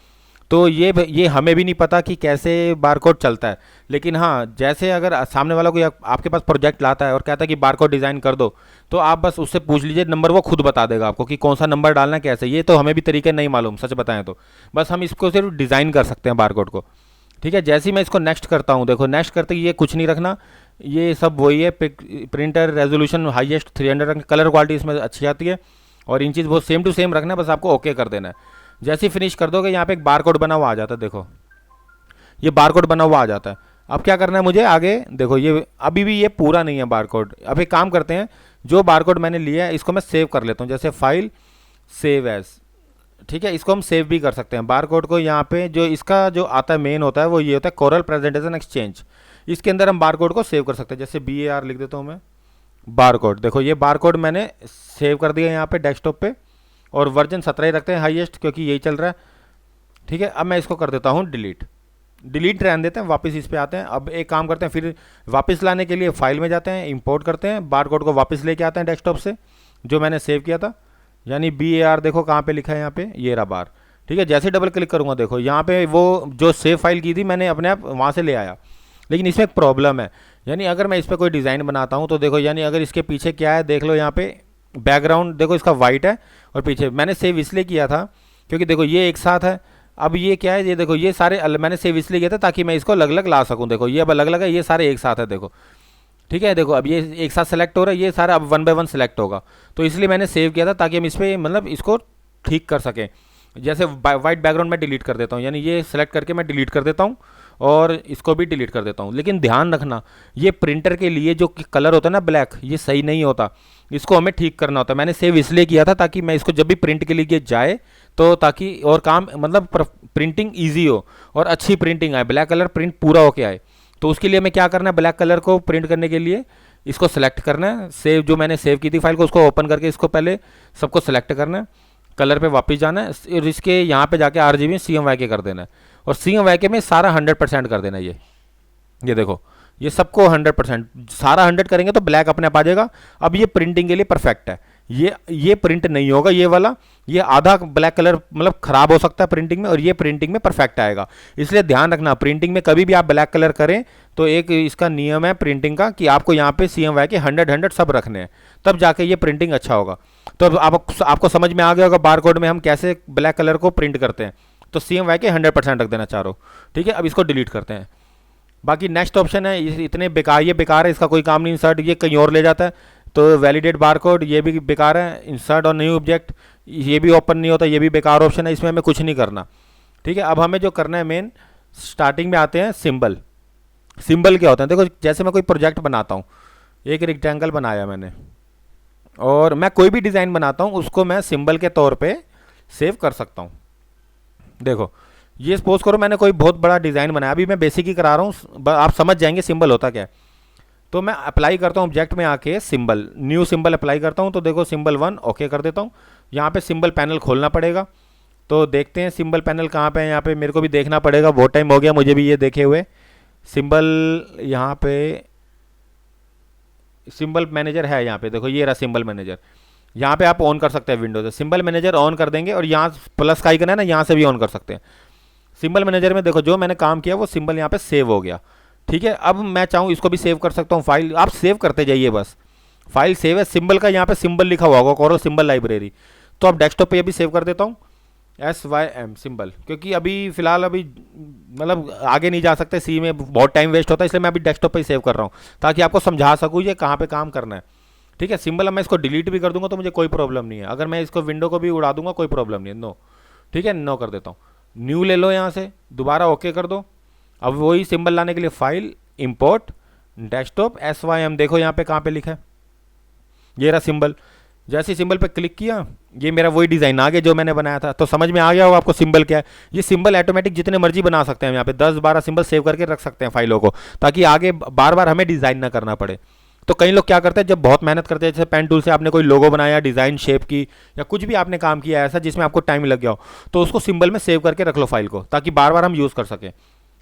तो ये हमें भी नहीं पता कि कैसे बारकोड चलता है, लेकिन हाँ जैसे अगर सामने वाला कोई आपके पास प्रोजेक्ट लाता है और कहता है कि बारकोड डिज़ाइन कर दो, तो आप बस उससे पूछ लीजिए, नंबर वो खुद बता देगा आपको कि कौन सा नंबर डालना है कैसे। ये तो हमें भी तरीके नहीं मालूम सच बताएं तो, बस हम इसको सिर्फ डिज़ाइन कर सकते हैं बारकोड को। ठीक है, जैसे ही मैं इसको नेक्स्ट करता हूँ, देखो नेक्स्ट करते ही ये कुछ नहीं रखना, ये सब वही है। प्रिंटर रेजोल्यूशन हाईएस्ट 300 रखना, कलर क्वालिटी इसमें अच्छी आती है, और इन चीज़ वो सेम टू सेम रखना है, बस आपको ओके कर देना है। जैसे ही फिनिश कर दोगे यहाँ पे एक बारकोड बना हुआ आ जाता है। देखो ये बारकोड बना हुआ आ जाता है। अब क्या करना है मुझे आगे, देखो ये अभी भी ये पूरा नहीं है बारकोड। अब एक काम करते हैं, जो बारकोड मैंने लिया है इसको मैं सेव कर लेता हूँ, जैसे फाइल सेव एज। ठीक है, इसको हम सेव भी कर सकते हैं बारकोड को। यहाँ पे जो इसका जो आता है मेन होता है वो ये होता है कोरल प्रेजेंटेशन एक्सचेंज। इसके अंदर हम बारकोड को सेव कर सकते हैं, जैसे BAR लिख देता हूँ मैं, बारकोड। देखो ये बारकोड मैंने सेव कर दिया यहाँ पे डेस्कटॉप पे, और वर्जन 17 ही रखते हैं हाईएस्ट क्योंकि यही चल रहा है। ठीक है, अब मैं इसको कर देता हूँ डिलीट रहने देते हैं। वापस इस पे आते हैं। अब एक काम करते हैं, फिर वापस लाने के लिए फाइल में जाते हैं, इंपोर्ट करते हैं, बारकोड को वापस लेके आते हैं डेस्कटॉप से जो मैंने सेव किया था, यानी BAR। देखो कहाँ पे लिखा है यहाँ पे, ये रहा बार। ठीक है, जैसे डबल क्लिक करूँगा देखो यहाँ पे वो जो सेव फाइल की थी मैंने अपने आप वहाँ से ले आया। लेकिन इसमें एक प्रॉब्लम है, यानी अगर मैं इस पर कोई डिज़ाइन बनाता हूँ तो देखो, यानी अगर इसके पीछे क्या है देख लो, यहाँ पे बैकग्राउंड देखो इसका वाइट है, और पीछे मैंने सेव इसलिए किया था क्योंकि देखो ये एक साथ है। अब ये क्या है, ये देखो ये सारे मैंने सेव इसलिए किया था ताकि मैं इसको अलग अलग ला सकूं। देखो ये अब अलग अलग है, ये सारे एक साथ है देखो। ठीक है, देखो अब ये एक साथ सेलेक्ट हो रहा है, ये सारा अब 1 बाय 1 सेलेक्ट होगा। तो इसलिए मैंने सेव किया था ताकि हम इस पर मतलब इसको ठीक कर सकें। जैसे वाइट बैकग्राउंड में डिलीट कर देता हूँ, यानी ये सेलेक्ट करके मैं डिलीट कर देता हूँ, और इसको भी डिलीट कर देता हूँ। लेकिन ध्यान रखना, ये प्रिंटर के लिए जो कलर होता है ना ब्लैक, ये सही नहीं होता, इसको हमें ठीक करना होता है। मैंने सेव इसलिए किया था ताकि मैं इसको जब भी प्रिंट के लिए जाए तो ताकि और काम मतलब प्रिंटिंग ईजी हो और अच्छी प्रिंटिंग आए, ब्लैक कलर प्रिंट पूरा होके आए। तो उसके लिए मैं क्या करना है, ब्लैक कलर को प्रिंट करने के लिए इसको सेलेक्ट करना है, सेव जो मैंने सेव की थी फाइल को उसको ओपन करके इसको पहले सबको सेलेक्ट करना है, कलर पे वापस जाना है, और इसके यहाँ पे जाके RGB CMYK कर देना है, और CMYK में सारा 100% कर देना है। ये देखो ये सबको 100%, सारा 100 करेंगे तो ब्लैक अपने आप आ जाएगा। अब ये प्रिंटिंग के लिए परफेक्ट है। ये प्रिंट नहीं होगा ये वाला, ये आधा ब्लैक कलर मतलब खराब हो सकता है प्रिंटिंग में, और ये प्रिंटिंग में परफेक्ट आएगा। इसलिए ध्यान रखना, प्रिंटिंग में कभी भी आप ब्लैक कलर करें तो एक इसका नियम है प्रिंटिंग का कि आपको यहाँ पे CMYK 100 सब रखने हैं, तब जाके ये प्रिंटिंग अच्छा होगा। तो अब आपको समझ में आ गया होगा बारकोड में हम कैसे ब्लैक कलर को प्रिंट करते हैं। तो CMYK 100% रख देना चारों। ठीक है, अब इसको डिलीट करते हैं। बाकी नेक्स्ट ऑप्शन है, इतने बेकार, ये बेकार है, इसका कोई काम नहीं। इंसर्ट ये कहीं और ले जाता है, तो वैलिडेट बारकोड ये भी बेकार है। इंसर्ट और न्यू ऑब्जेक्ट ये भी ओपन नहीं होता, ये भी बेकार ऑप्शन है, इसमें हमें कुछ नहीं करना। ठीक है, अब हमें जो करना है मेन, स्टार्टिंग में आते हैं सिंबल। सिंबल क्या होता है, देखो जैसे मैं कोई प्रोजेक्ट बनाता हूँ, एक रेक्टेंगल बनाया मैंने, और मैं कोई भी डिज़ाइन बनाता हूँ उसको मैं सिंबल के तौर पे सेव कर सकता हूँ। देखो, ये सपोज करो मैंने कोई बहुत बड़ा डिज़ाइन बनाया, अभी मैं बेसिक ही करा रहा हूँ, आप समझ जाएंगे सिंबल होता क्या है। तो मैं अप्लाई करता हूँ ऑब्जेक्ट में आके सिंबल, न्यू सिंबल अप्लाई करता हूँ, तो देखो सिंबल 1 ओके कर देता हूँ। यहाँ पे सिंबल पैनल खोलना पड़ेगा, तो देखते हैं सिंबल पैनल कहाँ पे है। यहाँ पे मेरे को भी देखना पड़ेगा, बहुत टाइम हो गया मुझे भी ये देखे हुए। सिंबल यहाँ पे सिंबल मैनेजर है, यहाँ पे देखो ये रहा सिंबल मैनेजर। यहाँ पे आप ऑन कर सकते हैं विंडो से, सिंबल मैनेजर ऑन कर देंगे, और यहाँ प्लस का आइकन है ना, यहाँ से भी ऑन कर सकते हैं। सिंबल मैनेजर में देखो जो मैंने काम किया वो सिंबल यहाँ पे सेव हो गया। ठीक है, अब मैं चाहूँ इसको भी सेव कर सकता हूँ, फाइल आप सेव करते जाइए बस। फाइल सेव है, सिंबल का यहाँ पे सिंबल लिखा हुआ होगा, करो सिंबल लाइब्रेरी। तो अब डेस्कटॉप पे ये भी सेव कर देता हूँ, SYM सिंबल, क्योंकि अभी फिलहाल अभी मतलब आगे नहीं जा सकते, सी में बहुत टाइम वेस्ट होता है, इसलिए मैं अभी डेस्कटॉप पे ही सेव कर रहा हूँ, ताकि आपको समझा सकूँ ये कहाँ पे काम करना है। ठीक है, सिंबल अब मैं इसको डिलीट भी कर दूंगा तो मुझे कोई प्रॉब्लम नहीं है, अगर मैं इसको विंडो को भी उड़ा दूंगा कोई प्रॉब्लम नहीं है, नो। ठीक है, नो कर देता हूँ। न्यू ले लो यहाँ से, दोबारा ओके कर दो। अब वही सिंबल लाने के लिए फाइल, इंपोर्ट, डेस्कटॉप, SYM, देखो यहाँ पे कहाँ पे लिखा है, ये रहा सिंबल। जैसे ही सिंबल पे क्लिक किया, ये मेरा वही डिज़ाइन आ गया जो मैंने बनाया था। तो समझ में आ गया होगा आपको सिंबल क्या है। ये सिंबल ऑटोमेटिक जितने मर्जी बना सकते हैं, यहाँ पे 10-12 सिंबल सेव करके रख सकते हैं फाइलों को, ताकि आगे बार बार हमें डिज़ाइन ना करना पड़े। तो कई लोग क्या करते हैं, जब बहुत मेहनत करते हैं, जैसे पेन टूल से आपने कोई लोगो बनाया, डिज़ाइन शेप की, या कुछ भी आपने काम किया ऐसा जिसमें आपको टाइम लग गया हो, तो उसको सिंबल में सेव करके रख लो फाइल को, ताकि बार बार हम यूज़ कर सकें।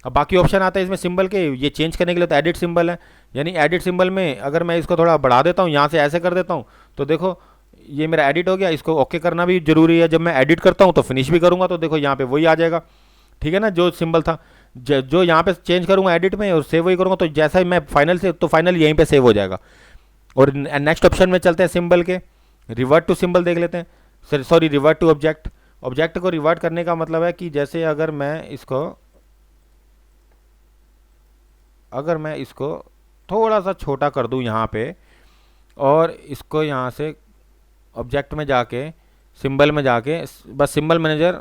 अब बाकी ऑप्शन आता है इसमें सिंबल के, ये चेंज करने के लिए तो एडिट सिंबल है, यानी एडिट सिंबल में अगर मैं इसको थोड़ा बढ़ा देता हूँ, यहाँ से ऐसे कर देता हूँ, तो देखो ये मेरा एडिट हो गया। इसको ओके करना भी जरूरी है, जब मैं एडिट करता हूँ तो फिनिश भी करूँगा तो देखो यहाँ पे वही आ जाएगा। ठीक है ना, जो सिंबल था, जो यहाँ पे चेंज करूँगा एडिट में और सेव वही करूँगा, तो जैसा ही मैं फाइनल से, तो फाइनल यहीं पे सेव हो जाएगा। और नेक्स्ट ऑप्शन में चलते हैं सिंबल के, रिवर्ट टू सिंबल देख लेते हैं, sorry revert to object. Object को रिवर्ट करने का मतलब है कि जैसे अगर मैं इसको थोड़ा सा छोटा कर दूं यहाँ पे, और इसको यहाँ से ऑब्जेक्ट में जाके, सिंबल में जाके, बस सिंबल मैनेजर,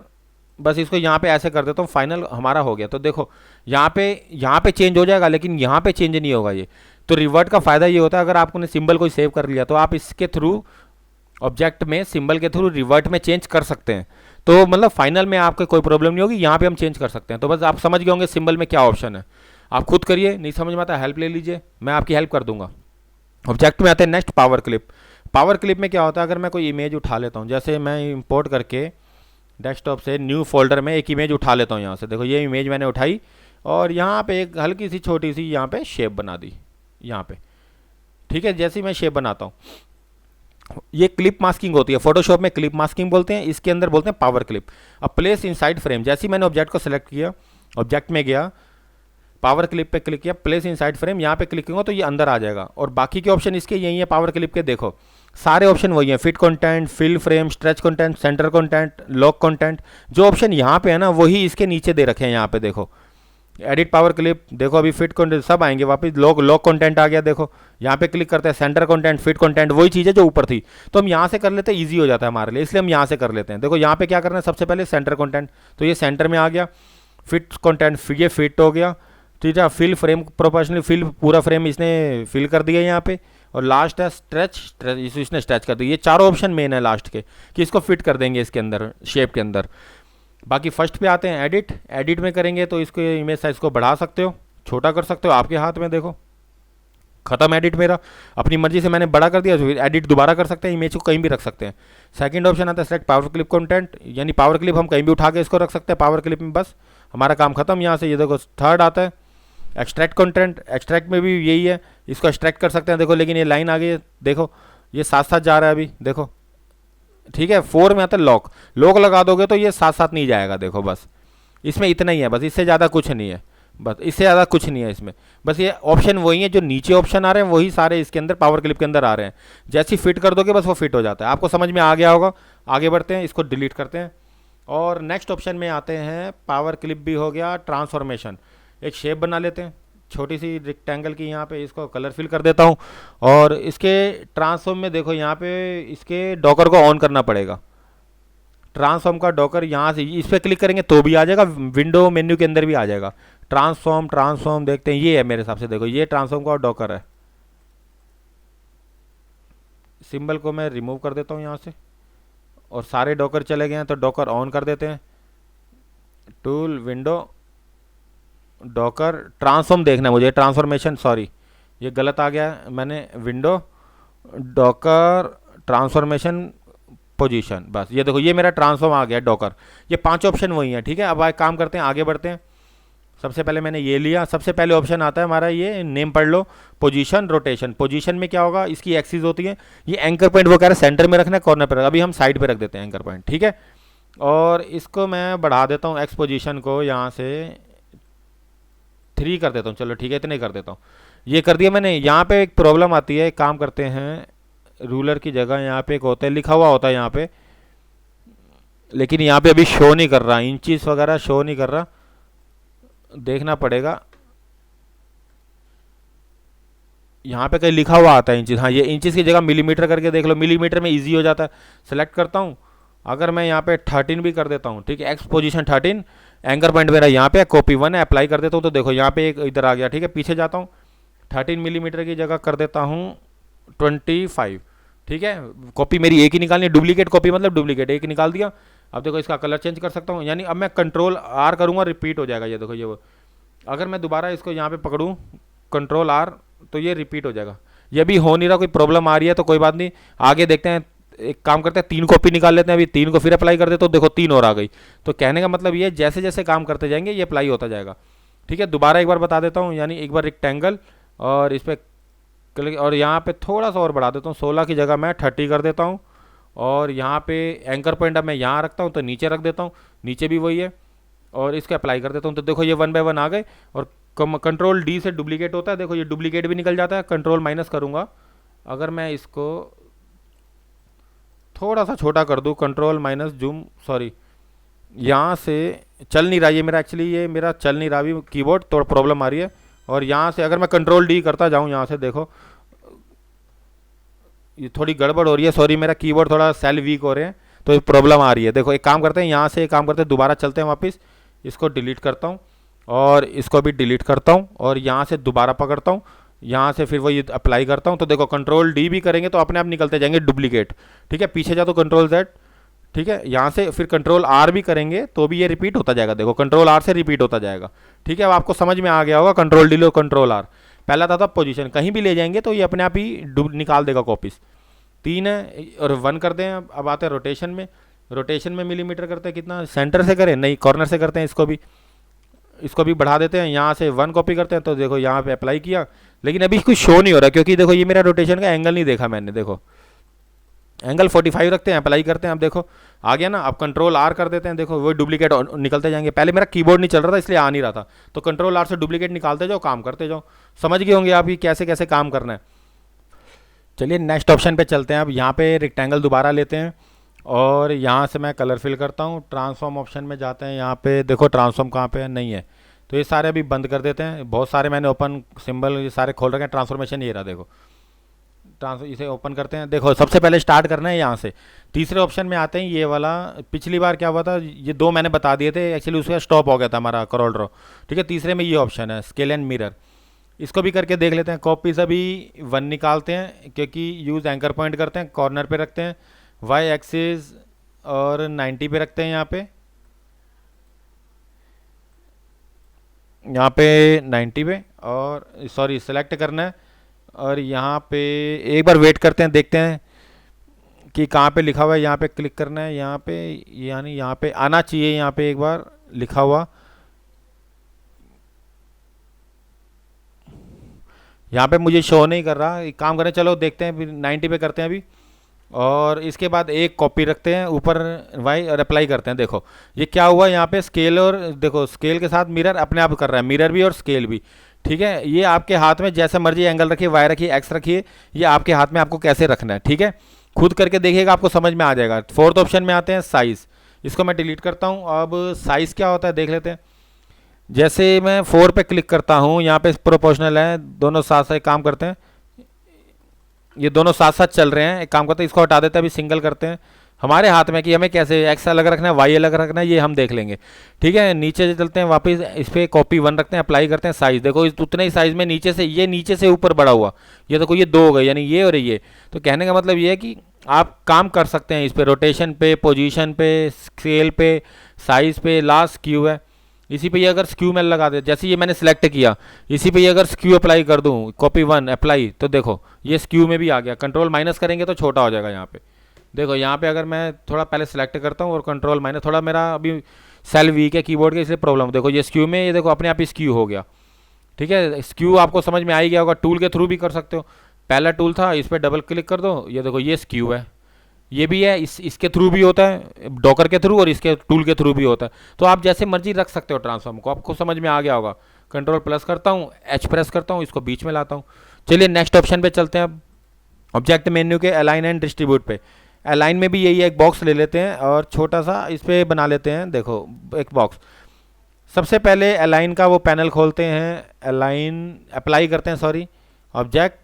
बस इसको यहाँ पे ऐसे कर देता हूँ, फाइनल हमारा हो गया। तो देखो यहाँ पे चेंज हो जाएगा, लेकिन यहाँ पे चेंज नहीं होगा ये। तो रिवर्ट का फ़ायदा ये होता है, अगर आपने सिंबल को सेव कर लिया तो आप इसके थ्रू, ऑब्जेक्ट में सिंबल के थ्रू रिवर्ट में चेंज कर सकते हैं। तो मतलब फाइनल में आपको कोई प्रॉब्लम नहीं होगी, यहाँ पे हम चेंज कर सकते हैं। तो बस आप समझ गए होंगे सिंबल में क्या ऑप्शन है। आप खुद करिए, नहीं समझ में आता हेल्प ले लीजिए, मैं आपकी हेल्प कर दूंगा। ऑब्जेक्ट में आते हैं next, power clip. Power clip में क्या होता है, अगर मैं कोई इमेज उठा लेता हूँ, जैसे मैं इंपोर्ट करके डेस्कटॉप से न्यू फोल्डर में एक इमेज उठा लेता हूँ यहाँ से, देखो ये इमेज मैंने उठाई, और यहाँ पे एक हल्की सी छोटी सी यहाँ पे शेप बना दी यहाँ पे। ठीक है, जैसे ही मैं शेप बनाता हूँ, ये क्लिप मास्किंग होती है, फोटोशॉप में क्लिप मास्किंग बोलते हैं, इसके अंदर बोलते हैं पावर क्लिप। अब प्लेस इनसाइड फ्रेम, जैसे ही मैंने ऑब्जेक्ट को सेलेक्ट किया, ऑब्जेक्ट में गया, पावर क्लिप पे क्लिक किया, प्लेस इनसाइड फ्रेम, यहाँ पे क्लिक करूँगा तो ये अंदर आ जाएगा। और बाकी के ऑप्शन इसके यही है पावर क्लिप के, देखो सारे ऑप्शन वही हैं, fit content, fill frame, stretch content, centre content, lock content. जो ऑप्शन यहाँ पे है ना वही इसके नीचे दे रखे हैं, यहाँ पे देखो एडिट पावर क्लिप, देखो अभी फिट कंटेंट सब आएंगे वापस, लॉक कंटेंट आ गया, देखो यहाँ पे क्लिक करते हैं, सेंटर कंटेंट, फिट कंटेंट, वही चीज़ है जो ऊपर थी। तो हम यहाँ से कर लेते हैं, ईजी हो जाता है हमारे लिए, इसलिए हम यहाँ से कर लेते हैं। देखो यहाँ पे क्या करना है, सबसे पहले सेंटर कंटेंट, तो ये सेंटर में आ गया। फिट कंटेंट, ये फिट हो गया। ठीक है, फिल फ्रेम प्रोपोर्शनली, फिल पूरा फ्रेम इसने फिल कर दिया यहाँ पे। और लास्ट है स्ट्रेच, इसने स्ट्रेच कर दिया। ये चारों ऑप्शन मेन है लास्ट के, कि इसको फिट कर देंगे इसके अंदर, शेप के अंदर। बाकी फर्स्ट पे आते हैं एडिट। एडिट में करेंगे तो इसको इमेज साइज को बढ़ा सकते हो, छोटा कर सकते हो, आपके हाथ में। देखो खत्म एडिट मेरा, अपनी मर्जी से मैंने बड़ा कर दिया, तो एडिट दोबारा कर सकते हैं, इमेज को कहीं भी रख सकते हैं। सेकंड ऑप्शन आता है सेलेक्ट पावर क्लिप कंटेंट, यानी पावर क्लिप हम कहीं भी उठा के इसको रख सकते हैं पावर क्लिप में, बस हमारा काम खत्म यहाँ से। ये देखो थर्ड आता है एक्सट्रैक्ट कंटेंट, एक्सट्रैक्ट में भी यही है, इसको एक्सट्रैक्ट कर सकते हैं। देखो लेकिन ये लाइन आ गई है, देखो ये साथ साथ जा रहा है अभी, देखो ठीक है। 4 में आता है लॉक, लॉक लगा दोगे तो ये साथ साथ नहीं जाएगा, देखो बस इसमें इतना ही है, बस इससे ज़्यादा कुछ नहीं है, बस इससे ज़्यादा कुछ नहीं है इसमें। बस ये ऑप्शन वही है जो नीचे ऑप्शन आ रहे हैं, वही सारे इसके अंदर पावर क्लिप के अंदर आ रहे हैं। जैसे फिट कर दोगे बस वो फिट हो जाता है। आपको समझ में आ गया होगा। आगे बढ़ते हैं, इसको डिलीट करते हैं और नेक्स्ट ऑप्शन में आते हैं। पावर क्लिप भी हो गया, ट्रांसफॉर्मेशन, एक शेप बना लेते हैं छोटी सी रेक्टेंगल की, यहाँ पे इसको कलर फिल कर देता हूँ। और इसके ट्रांसफॉर्म में देखो यहाँ पे इसके डॉकर को ऑन करना पड़ेगा। ट्रांसफॉर्म का डॉकर यहाँ से इस पर क्लिक करेंगे तो भी आ जाएगा, विंडो मेन्यू के अंदर भी आ जाएगा। ट्रांसफॉर्म देखते हैं, ये है मेरे हिसाब से, देखो ये ट्रांसफॉर्म का डॉकर है। सिंबल को मैं रिमूव कर देता हूँ यहाँ से, और सारे डॉकर चले गए हैं तो डॉकर ऑन कर देते हैं। टूल विंडो डॉकर ट्रांसफॉर्म देखना है मुझे, ट्रांसफॉर्मेशन, सॉरी ये गलत आ गया, मैंने विंडो डॉकर ट्रांसफॉर्मेशन पोजीशन, बस ये देखो ये मेरा ट्रांसफॉर्म आ गया डॉकर। ये 5 ऑप्शन वही है, ठीक है। अब काम करते हैं, आगे बढ़ते हैं। सबसे पहले मैंने ये लिया, सबसे पहले ऑप्शन आता है हमारा, ये नेम पढ़ लो, पोजीशन रोटेशन। पोजीशन में क्या होगा, इसकी एक्सिस होती है, ये एंकर पॉइंट वो कह रहा है सेंटर में रखना है, कॉर्नर पर, अभी हम साइड पे रख देते हैं एंकर पॉइंट, ठीक है। और इसको मैं बढ़ा देता हूँ, एक्स पोजीशन को यहाँ से 3 कर देता हूँ, चलो ठीक है इतने कर देता हूँ। ये कर दिया मैंने। यहाँ पे एक प्रॉब्लम आती है, एक काम करते हैं, रूलर की जगह यहाँ पे एक होता है, लिखा हुआ होता है यहाँ पे, लेकिन यहाँ पे अभी शो नहीं कर रहा, इंचेस वगैरह शो नहीं कर रहा, देखना पड़ेगा। यहाँ पे कहीं लिखा हुआ आता है इंचेस, हाँ ये इंचेस की जगह मिलीमीटर करके देख लो, मिलीमीटर में इजी हो जाता है। सेलेक्ट करता हूँ, अगर मैं यहाँ पे 13 भी कर देता हूँ, ठीक है, एक्स पोजीशन 13, एंकर पॉइंट मेरा यहाँ पे कॉपी 1 है, अप्लाई कर देता हूँ तो देखो यहाँ पे एक इधर आ गया, ठीक है। पीछे जाता हूँ, 13 मिलीमीटर की जगह कर देता हूँ 25, ठीक है। कॉपी मेरी एक ही निकालनी है, डुप्लीकेट कॉपी मतलब डुप्लीकेट, एक निकाल दिया। अब देखो इसका कलर चेंज कर सकता हूँ, यानी अब मैं कंट्रोल आर करूँगा, रिपीट हो जाएगा, ये देखो ये वो। अगर मैं दोबारा इसको यहाँ पे पकड़ूँ कंट्रोल आर तो ये रिपीट हो जाएगा। ये भी हो नहीं रहा, कोई प्रॉब्लम आ रही है तो कोई बात नहीं, आगे देखते हैं। एक काम करते हैं, 3 कॉपी निकाल लेते हैं, अभी 3 को फिर अप्लाई कर देते, तो देखो 3 और आ गई। तो कहने का मतलब ये जैसे जैसे काम करते जाएंगे ये अप्लाई होता जाएगा, ठीक है। दोबारा एक बार बता देता हूँ, यानी एक बार रेक्टेंगल और इस पर क्लिक, और यहाँ पे थोड़ा सा और बढ़ा देता हूँ, 16 की जगह मैं 30 कर देता हूँ। और यहाँ पे एंकर पॉइंट अब मैं यहाँ रखता हूँ तो नीचे रख देता हूँ, नीचे भी वही है, और इसको अप्लाई कर देता हूँ तो देखो ये 1 बाय 1 आ गए। और कंट्रोल डी से डुप्लीकेट होता है, देखो ये डुप्लीकेट भी निकल जाता है। कंट्रोल माइनस करूँगा, अगर मैं इसको थोड़ा सा छोटा कर दूँ, कंट्रोल माइनस जूम, सॉरी यहाँ से चल नहीं रहा ये मेरा, एक्चुअली ये मेरा चल नहीं रहा अभी कीबोर्ड, थोड़ा प्रॉब्लम आ रही है। और यहाँ से अगर मैं कंट्रोल डी करता जाऊँ, यहाँ से देखो ये थोड़ी गड़बड़ हो रही है, सॉरी मेरा कीबोर्ड थोड़ा सेल वीक हो रहे हैं तो प्रॉब्लम आ रही है। देखो एक काम करते हैं, यहाँ से एक काम करते हैं, दोबारा चलते हैं वापस, इसको डिलीट करता हूँ और इसको भी डिलीट करता हूँ, और यहाँ से दोबारा पकड़ता हूँ, यहाँ से फिर वही अप्लाई करता हूँ तो देखो कंट्रोल डी भी करेंगे तो अपने आप निकलते जाएंगे डुप्लीकेट, ठीक है। पीछे जा तो कंट्रोल जेड, ठीक है। यहाँ से फिर कंट्रोल आर भी करेंगे तो भी ये रिपीट होता जाएगा, देखो कंट्रोल आर से रिपीट होता जाएगा, ठीक है। अब आपको समझ में आ गया होगा, कंट्रोल डी लो कंट्रोल आर, पहला था पोजीशन, कहीं भी ले जाएंगे तो ये अपने आप ही निकाल देगा कॉपीज। 3 है और 1 करते हैं। अब आते हैं रोटेशन में, रोटेशन में मिलीमीटर करते हैं कितना, सेंटर से करें नहीं कॉर्नर से करते हैं, इसको भी बढ़ा देते हैं, यहाँ से 1 कॉपी करते हैं तो देखो यहाँ पे अप्लाई किया, लेकिन अभी कुछ शो नहीं हो रहा क्योंकि देखो ये मेरा रोटेशन का एंगल नहीं देखा मैंने, देखो एंगल 45 रखते हैं, अप्लाई करते हैं, अब देखो आ गया ना। अब कंट्रोल आर कर देते हैं, देखो वो डुप्लीकेट निकलते जाएंगे। पहले मेरा कीबोर्ड नहीं चल रहा था इसलिए आ नहीं रहा था, तो कंट्रोल आर से डुप्लीकेट निकालते जाओ, काम करते जाओ। समझ गए होंगे आप ये कैसे कैसे काम करना है। चलिए नेक्स्ट ऑप्शन पे चलते हैं। अब यहाँ पे रेक्टेंगल दोबारा लेते हैं और यहाँ से मैं कलर फिल करता हूँ, ट्रांसफॉर्म ऑप्शन में जाते हैं, यहाँ पे देखो ट्रांसफॉर्म कहाँ पे है, नहीं है तो ये सारे अभी बंद कर देते हैं। बहुत सारे मैंने ओपन सिंबल ये सारे खोल रखे हैं, ट्रांसफॉर्मेशन ये रहा देखो, इसे ओपन करते हैं। देखो सबसे पहले स्टार्ट करना है यहाँ से, तीसरे ऑप्शन में आते हैं, ये वाला पिछली बार क्या हुआ था, ये 2 मैंने बता दिए थे एक्चुअली, उसका स्टॉप हो गया था हमारा करोल ड्रॉ, ठीक है। तीसरे में ये ऑप्शन है स्केल एंड मिरर, इसको भी करके देख लेते हैं। कॉपीज अभी 1 निकालते हैं क्योंकि यूज़ एंकर पॉइंट करते हैं, कॉर्नर पे रखते हैं, वाई एक्सिस और 90 पे रखते हैं, यहाँ पे 90 पे, और सॉरी सेलेक्ट करना है और यहाँ पे एक बार वेट करते हैं, देखते हैं कि कहाँ पे लिखा हुआ है, यहाँ पे क्लिक करना है, यहाँ पे यानी यहाँ पे आना चाहिए, यहाँ पे एक बार लिखा हुआ, यहाँ पे मुझे शो नहीं कर रहा, एक काम करें चलो देखते हैं, 90 पे करते हैं अभी, और इसके बाद एक कॉपी रखते हैं ऊपर वाई और अप्लाई करते हैं। देखो ये क्या हुआ, यहाँ पे स्केल और देखो स्केल के साथ मिरर अपने आप कर रहा है, मिरर भी और स्केल भी, ठीक है। ये आपके हाथ में जैसा मर्जी एंगल रखिए, वाई रखिए, एक्स रखिए, ये आपके हाथ में आपको कैसे रखना है, ठीक है। खुद करके देखिएगा आपको समझ में आ जाएगा। 4th ऑप्शन में आते हैं साइज़, इसको मैं डिलीट करता हूँ। अब साइज़ क्या होता है देख लेते हैं। जैसे मैं 4 पे क्लिक करता हूँ, यहाँ पे प्रोपोर्शनल है, दोनों साथ साथ काम करते हैं, ये दोनों साथ साथ चल रहे हैं। एक काम करते हैं, इसको हटा देते हैं, अभी सिंगल करते हैं। हमारे हाथ में कि हमें कैसे एक्स अलग रखना है, वाई अलग रखना है, ये हम देख लेंगे, ठीक है। नीचे चलते हैं वापस, इस पर कॉपी 1 रखते हैं, अप्लाई करते हैं। साइज़ देखो इस उतने ही साइज़ में नीचे से ऊपर बढ़ा हुआ, ये देखो ये 2 हो गए, यानी ये और ये। तो कहने का मतलब ये है कि आप काम कर सकते हैं इस पे, रोटेशन पे, पोजीशन पे, स्केल पे, साइज पे। लास्ट स्क्यू है, इसी पे ये अगर स्क्यू मैं लगा दे, जैसे ये मैंने सेलेक्ट किया, इसी पे ये अगर स्क्यू अप्लाई कर दूं, कॉपी वन अप्लाई, तो देखो ये स्क्यू में भी आ गया। कंट्रोल माइनस करेंगे तो छोटा हो जाएगा यहाँ पे। देखो यहाँ पे अगर मैं थोड़ा पहले सेलेक्ट करता हूँ और कंट्रोल माइनस, थोड़ा मेरा अभी सेल वीक है कीबोर्ड के, इसलिए प्रॉब्लम। देखो ये स्क्यू में, ये देखो अपने आप ही स्क्यू हो गया। ठीक है, स्क्यू आपको समझ में आ ही गया होगा, टूल के थ्रू भी कर सकते हो। पहला टूल था, इस पर डबल क्लिक कर दो, ये देखो ये स्क्यू है। ये भी है, इसके थ्रू भी होता है, डॉकर के थ्रू, और इसके टूल के थ्रू भी होता है। तो आप जैसे मर्जी रख सकते हो ट्रांसफॉर्म को, आपको समझ में आ गया होगा। कंट्रोल प्लस करता हूँ, एच प्रेस करता हूँ, इसको बीच में लाता हूँ। चलिए नेक्स्ट ऑप्शन पे चलते हैं अब, ऑब्जेक्ट मेन्यू के अलाइन एंड डिस्ट्रीब्यूट पे। अलाइन में भी यही है, एक बॉक्स ले लेते हैं और छोटा सा इस पर बना लेते हैं। देखो एक बॉक्स, सबसे पहले अलाइन का वो पैनल खोलते हैं, अलाइन अप्लाई करते हैं, सॉरी, ऑब्जेक्ट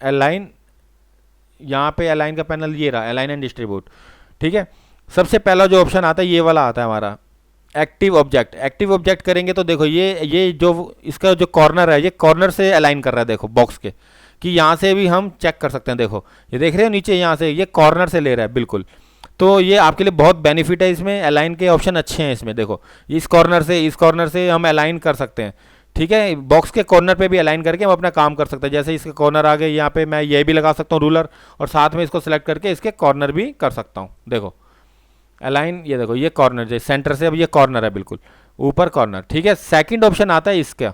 अलाइन, यहाँ पे अलाइन का पैनल ये रहा, अलाइन एंड डिस्ट्रीब्यूट। ठीक है, सबसे पहला जो ऑप्शन आता है ये वाला आता है हमारा, एक्टिव ऑब्जेक्ट। एक्टिव ऑब्जेक्ट करेंगे तो देखो ये जो इसका जो कॉर्नर है, ये कॉर्नर से अलाइन कर रहा है, देखो बॉक्स के, कि यहाँ से भी हम चेक कर सकते हैं। देखो ये देख रहे हो नीचे, यहाँ से ये कॉर्नर से ले रहा है बिल्कुल। तो ये आपके लिए बहुत बेनिफिट है, इसमें अलाइन के ऑप्शन अच्छे हैं इसमें। देखो इस कॉर्नर से हम अलाइन कर सकते हैं। ठीक है, बॉक्स के कॉर्नर पे भी अलाइन करके हम अपना काम कर सकते हैं। जैसे इसके कॉर्नर आ गए, यहाँ पे मैं ये भी लगा सकता हूँ रूलर, और साथ में इसको सिलेक्ट करके इसके कॉर्नर भी कर सकता हूँ। देखो अलाइन, ये देखो ये कॉर्नर, जो सेंटर से अब ये कॉर्नर है बिल्कुल ऊपर कॉर्नर। ठीक है, सेकंड ऑप्शन आता है इसका,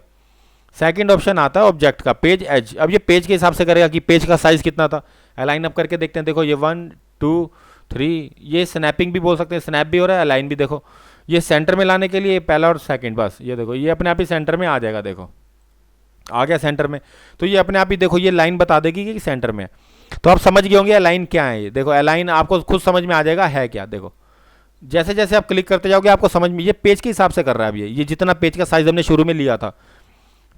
सेकंड ऑप्शन आता है ऑब्जेक्ट का पेज एज। अब ये पेज के हिसाब से करेगा कि पेज का साइज कितना था। अलाइन अप करके देखते हैं, देखो ये 1 2 3, ये स्नैपिंग भी बोल सकते हैं, स्नैप भी हो रहा है, अलाइन भी। देखो ये सेंटर में लाने के लिए पहला और सेकंड, बस ये देखो ये अपने आप ही सेंटर में आ जाएगा। देखो आ गया सेंटर में, तो ये अपने आप ही देखो ये लाइन बता देगी कि सेंटर में है। तो आप समझ गए होंगे अलाइन क्या है। ये देखो अलाइन आपको खुद समझ में आ जाएगा है क्या। देखो जैसे जैसे आप क्लिक करते जाओगे आपको समझ में, ये पेज के हिसाब से कर रहा है। अब ये जितना पेज का साइज हमने शुरू में लिया था।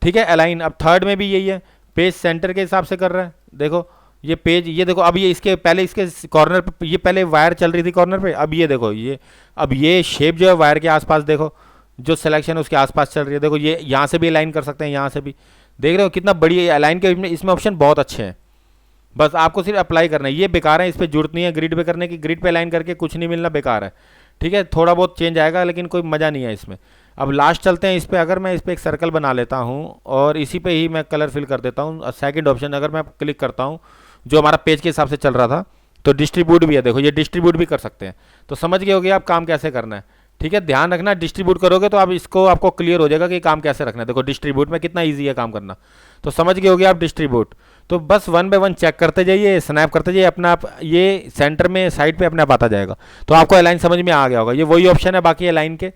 ठीक है, अलाइन अब थर्ड में भी यही है, पेज सेंटर के हिसाब से कर रहा है। देखो ये पेज, ये देखो अब ये इसके पहले इसके कॉर्नर पे, ये पहले वायर चल रही थी कॉर्नर पे, अब ये देखो ये, अब ये शेप जो है वायर के आसपास, देखो जो सिलेक्शन है उसके आसपास चल रही है। देखो ये यहाँ से भी अलाइन कर सकते हैं, यहाँ से भी। देख रहे हो कितना बड़ी अलाइन के इसमें ऑप्शन बहुत अच्छे हैं। बस आपको सिर्फ अप्लाई करना है। ये बेकार है, इस पर जरूरत नहीं है ग्रिड पे करने की, ग्रिड पे अलाइन करके कुछ नहीं मिलना, बेकार है। ठीक है, थोड़ा बहुत चेंज आएगा लेकिन कोई मज़ा नहीं है इसमें। अब लास्ट चलते हैं इस पर, अगर मैं इस पर एक सर्कल बना लेता हूँ और इसी पे ही मैं कलर फिल कर देता हूँ। सेकंड ऑप्शन अगर मैं क्लिक करता हूँ, जो हमारा पेज के हिसाब से चल रहा था, तो डिस्ट्रीब्यूट भी है। देखो ये डिस्ट्रीब्यूट भी कर सकते हैं। तो समझ गए होगे आप काम कैसे करना है। ठीक है, ध्यान रखना, डिस्ट्रीब्यूट करोगे तो आप इसको आपको क्लियर हो जाएगा कि काम कैसे रखना है। देखो डिस्ट्रीब्यूट में कितना ईजी है काम करना, तो समझ गए होगे आप डिस्ट्रीब्यूट। तो बस वन बाय वन चेक करते जाइए, स्नैप करते जाइए, अपना आप ये सेंटर में साइड पे अपने आप आता जाएगा। तो आपको अलाइन समझ में आ गया होगा। ये वही ऑप्शन है बाकी अलाइन के,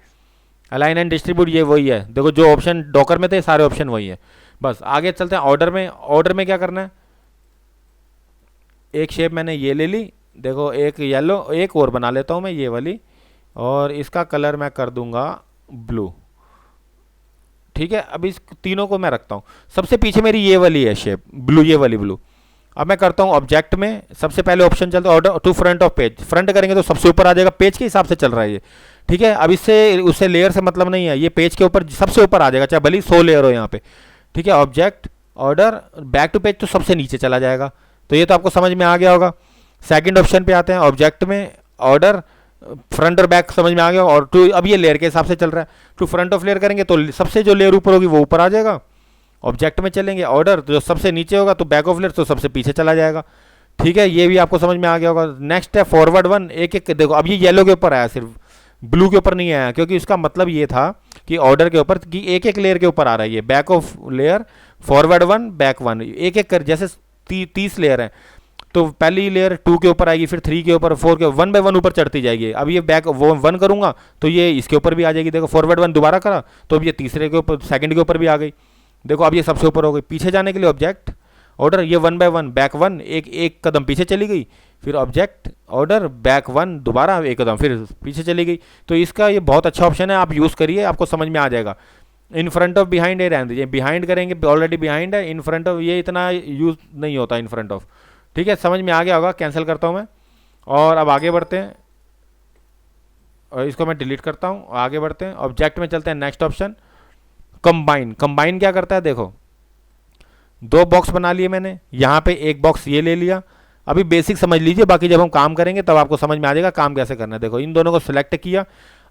अलाइन एंड डिस्ट्रीब्यूट ये वही है। देखो जो ऑप्शन डॉकर में थे सारे ऑप्शन वही है। बस आगे चलते हैं ऑर्डर में। ऑर्डर में क्या करना है, एक शेप मैंने ये ले ली, देखो एक येलो, एक और बना लेता हूँ मैं ये वाली, और इसका कलर मैं कर दूंगा ब्लू। ठीक है, अब इस तीनों को मैं रखता हूँ। सबसे पीछे मेरी ये वाली है शेप ब्लू, ये वाली ब्लू। अब मैं करता हूँ ऑब्जेक्ट में, सबसे पहले ऑप्शन चलता है order to front of page. Front करेंगे तो सबसे ऊपर आ जाएगा, पेज के हिसाब से चल रहा है ये। ठीक है, अब इससे उससे लेयर से मतलब नहीं है, ये पेज के ऊपर सबसे ऊपर आ जाएगा, चाहे भले 100 लेयर हो यहाँ पे। ठीक है, object order back to page तो सबसे नीचे चला जाएगा। तो ये तो आपको समझ में आ गया होगा। सेकंड ऑप्शन पे आते हैं, ऑब्जेक्ट में ऑर्डर फ्रंट और बैक समझ में आ गया। और टू, अब ये लेयर के हिसाब से चल रहा है, टू फ्रंट ऑफ लेयर करेंगे तो सबसे जो लेयर ऊपर होगी वो ऊपर आ जाएगा। ऑब्जेक्ट में चलेंगे ऑर्डर, तो जो सबसे नीचे होगा तो बैक ऑफ लेयर तो सबसे पीछे चला जाएगा। ठीक है, ये भी आपको समझ में आ गया होगा। नेक्स्ट है फॉरवर्ड वन। एक एक देखो, अब ये येलो के ऊपर आया, सिर्फ ब्लू के ऊपर नहीं आया, क्योंकि उसका मतलब ये था कि ऑर्डर के ऊपर कि एक एक लेयर के ऊपर आ रहा है ये, back of layer, forward one, back one, एक एक कर, जैसे 30 लेयर है तो पहली लेयर 2 के ऊपर आएगी, फिर 3 के ऊपर, 4 के, 1 बाय 1 ऊपर चढ़ती जाएगी। अब ये बैक वो 1 करूंगा तो ये इसके ऊपर भी आ जाएगी। देखो फॉरवर्ड 1 दोबारा करा तो अब ये तीसरे के ऊपर, सेकंड के ऊपर भी आ गई। देखो अब ये सबसे ऊपर हो गई। पीछे जाने के लिए ऑब्जेक्ट ऑर्डर, ये 1 बाय 1 बैक 1, एक एक कदम पीछे चली गई, फिर ऑब्जेक्ट ऑर्डर बैक 1 दोबारा एक कदम फिर पीछे चली गई। तो इसका ये बहुत अच्छा ऑप्शन है, आप यूज़ करिए, आपको समझ में आ जाएगा। इन फ्रंट ऑफ बिहाइंड ये रहने दीजिए, बिहाइंड करेंगे ऑलरेडी बिहाइंड है, इन फ्रंट ऑफ ये इतना यूज नहीं होता इन फ्रंट ऑफ। ठीक है, समझ में आ गया होगा। कैंसिल करता हूँ मैं और अब आगे बढ़ते हैं, और इसको मैं डिलीट करता हूँ। आगे बढ़ते हैं, ऑब्जेक्ट में चलते हैं, नेक्स्ट ऑप्शन कंबाइन। कंबाइन क्या करता है, देखो दो बॉक्स बना लिए मैंने, यहाँ पे एक बॉक्स ये ले लिया। अभी बेसिक समझ लीजिए, बाकी जब हम काम करेंगे तब आपको समझ में आ जाएगा काम कैसे करना है। देखो इन दोनों को सिलेक्ट किया।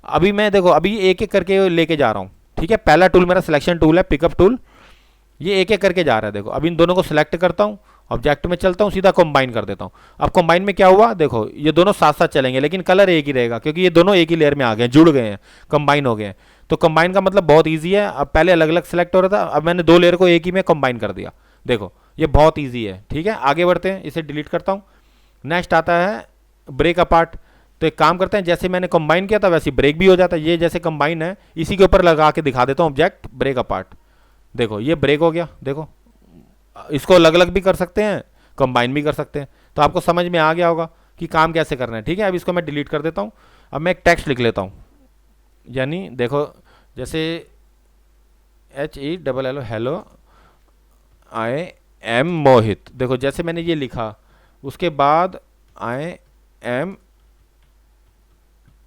अभी मैं देखो अभी एक एक करके लेके जा रहा हूँ, ठीक है। पहला टूल मेरा सिलेक्शन टूल है, पिकअप टूल, ये एक एक करके जा रहा है। देखो अब इन दोनों को सिलेक्ट करता हूँ, ऑब्जेक्ट में चलता हूँ, सीधा कंबाइन कर देता हूँ। अब कंबाइन में क्या हुआ, देखो ये दोनों साथ साथ चलेंगे लेकिन कलर एक ही रहेगा, क्योंकि ये दोनों एक ही लेयर में आ गए हैं, जुड़ गए हैं, कंबाइन हो गए हैं। तो कंबाइन का मतलब बहुत ईजी है। अब पहले अलग अलग सेलेक्ट हो रहा था, अब मैंने दो लेयर को एक ही में कंबाइन कर दिया। देखो ये बहुत ईजी है, ठीक है। आगे बढ़ते हैं, इसे डिलीट करता हूँ। नेक्स्ट आता है ब्रेक अपार्ट। तो एक काम करते हैं, जैसे मैंने कंबाइन किया था वैसे ब्रेक भी हो जाता है। ये जैसे कंबाइन है, इसी के ऊपर लगा के दिखा देता हूँ ऑब्जेक्ट ब्रेक अपार्ट। देखो ये ब्रेक हो गया। देखो इसको अलग अलग भी कर सकते हैं, कंबाइन भी कर सकते हैं। तो आपको समझ में आ गया होगा कि काम कैसे करना है, ठीक है। अब इसको मैं डिलीट कर देता हूँ। अब मैं एक टेक्स्ट लिख लेता हूँ, यानी देखो जैसे HELL हेलो आई एम मोहित। देखो जैसे मैंने ये लिखा, उसके बाद आई एम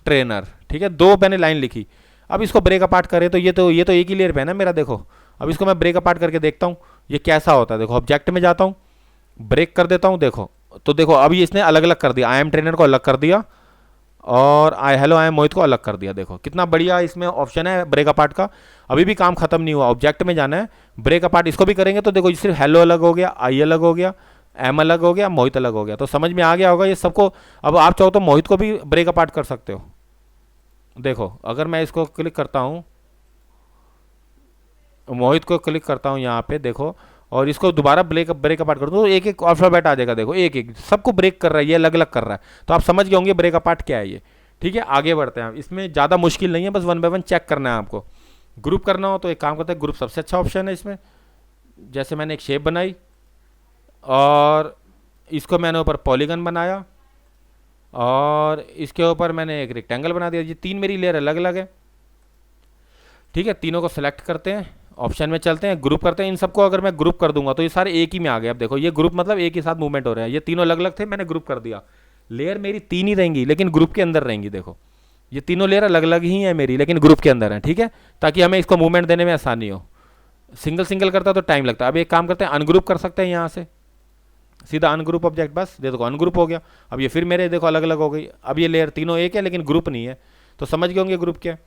ट्रेनर, ठीक है। दो मैंने लाइन लिखी। अब इसको ब्रेक अपार्ट करें तो ये तो एक ही लेयर पे है ना मेरा। देखो अब इसको मैं ब्रेक अपार्ट करके देखता हूँ ये कैसा होता है। देखो ऑब्जेक्ट में जाता हूँ, ब्रेक कर देता हूँ। देखो तो देखो अभी इसने अलग अलग कर दिया, आई एम ट्रेनर को अलग कर दिया और आई एम मोहित को अलग कर दिया। देखो कितना बढ़िया इसमें ऑप्शन है ब्रेक अपार्ट का। अभी भी काम खत्म नहीं हुआ, ऑब्जेक्ट में जाना है, ब्रेक अपार्ट इसको भी करेंगे। तो देखो सिर्फ हेलो अलग हो गया, आई अलग हो गया, एम अलग हो गया, मोहित अलग हो गया। तो समझ में आ गया होगा ये सबको। अब आप चाहो तो मोहित को भी ब्रेक अपार्ट कर सकते हो। देखो अगर मैं इसको क्लिक करता हूँ, मोहित को क्लिक करता हूँ यहाँ पे, देखो, और इसको दोबारा ब्रेक अपार्ट कर दूँ तो एक एक अल्फाबेट आ जाएगा। देखो एक एक सबको ब्रेक कर रहा है, ये अलग अलग कर रहा है। तो आप समझ गए होंगे ब्रेक अपार्ट क्या है ये, ठीक है। आगे बढ़ते हैं, इसमें ज़्यादा मुश्किल नहीं है, बस वन बाय वन चेक करना है आपको। ग्रुप करना हो तो एक काम करते हैं, ग्रुप सबसे अच्छा ऑप्शन है इसमें। जैसे मैंने एक शेप बनाई और इसको मैंने ऊपर पॉलीगन बनाया और इसके ऊपर मैंने एक रेक्टेंगल बना दिया। ये तीन मेरी लेयर अलग अलग है, ठीक है। तीनों को सिलेक्ट करते हैं, ऑप्शन में चलते हैं, ग्रुप करते हैं। इन सबको अगर मैं ग्रुप कर दूंगा तो ये सारे एक ही में आ गए। अब देखो ये ग्रुप मतलब एक ही साथ मूवमेंट हो रहे हैं। ये तीनों अलग अलग थे, मैंने ग्रुप कर दिया। लेयर मेरी तीन ही रहेंगी लेकिन ग्रुप के अंदर रहेंगी। देखो ये तीनों लेयर अलग अलग ही हैं मेरी, लेकिन ग्रुप के अंदर हैं, ठीक है, ताकि हमें इसको मूवमेंट देने में आसानी हो। सिंगल सिंगल करता तो टाइम लगता है। अब एक काम करते हैं, अनग्रुप कर सकते हैं यहाँ से, सीधा अनग्रुप ऑब्जेक्ट, बस देखो अनग्रुप हो गया। अब ये फिर मेरे देखो अलग अलग हो गई। अब ये लेयर तीनों एक है लेकिन ग्रुप नहीं है। तो समझ गए होंगे ग्रुप क्या।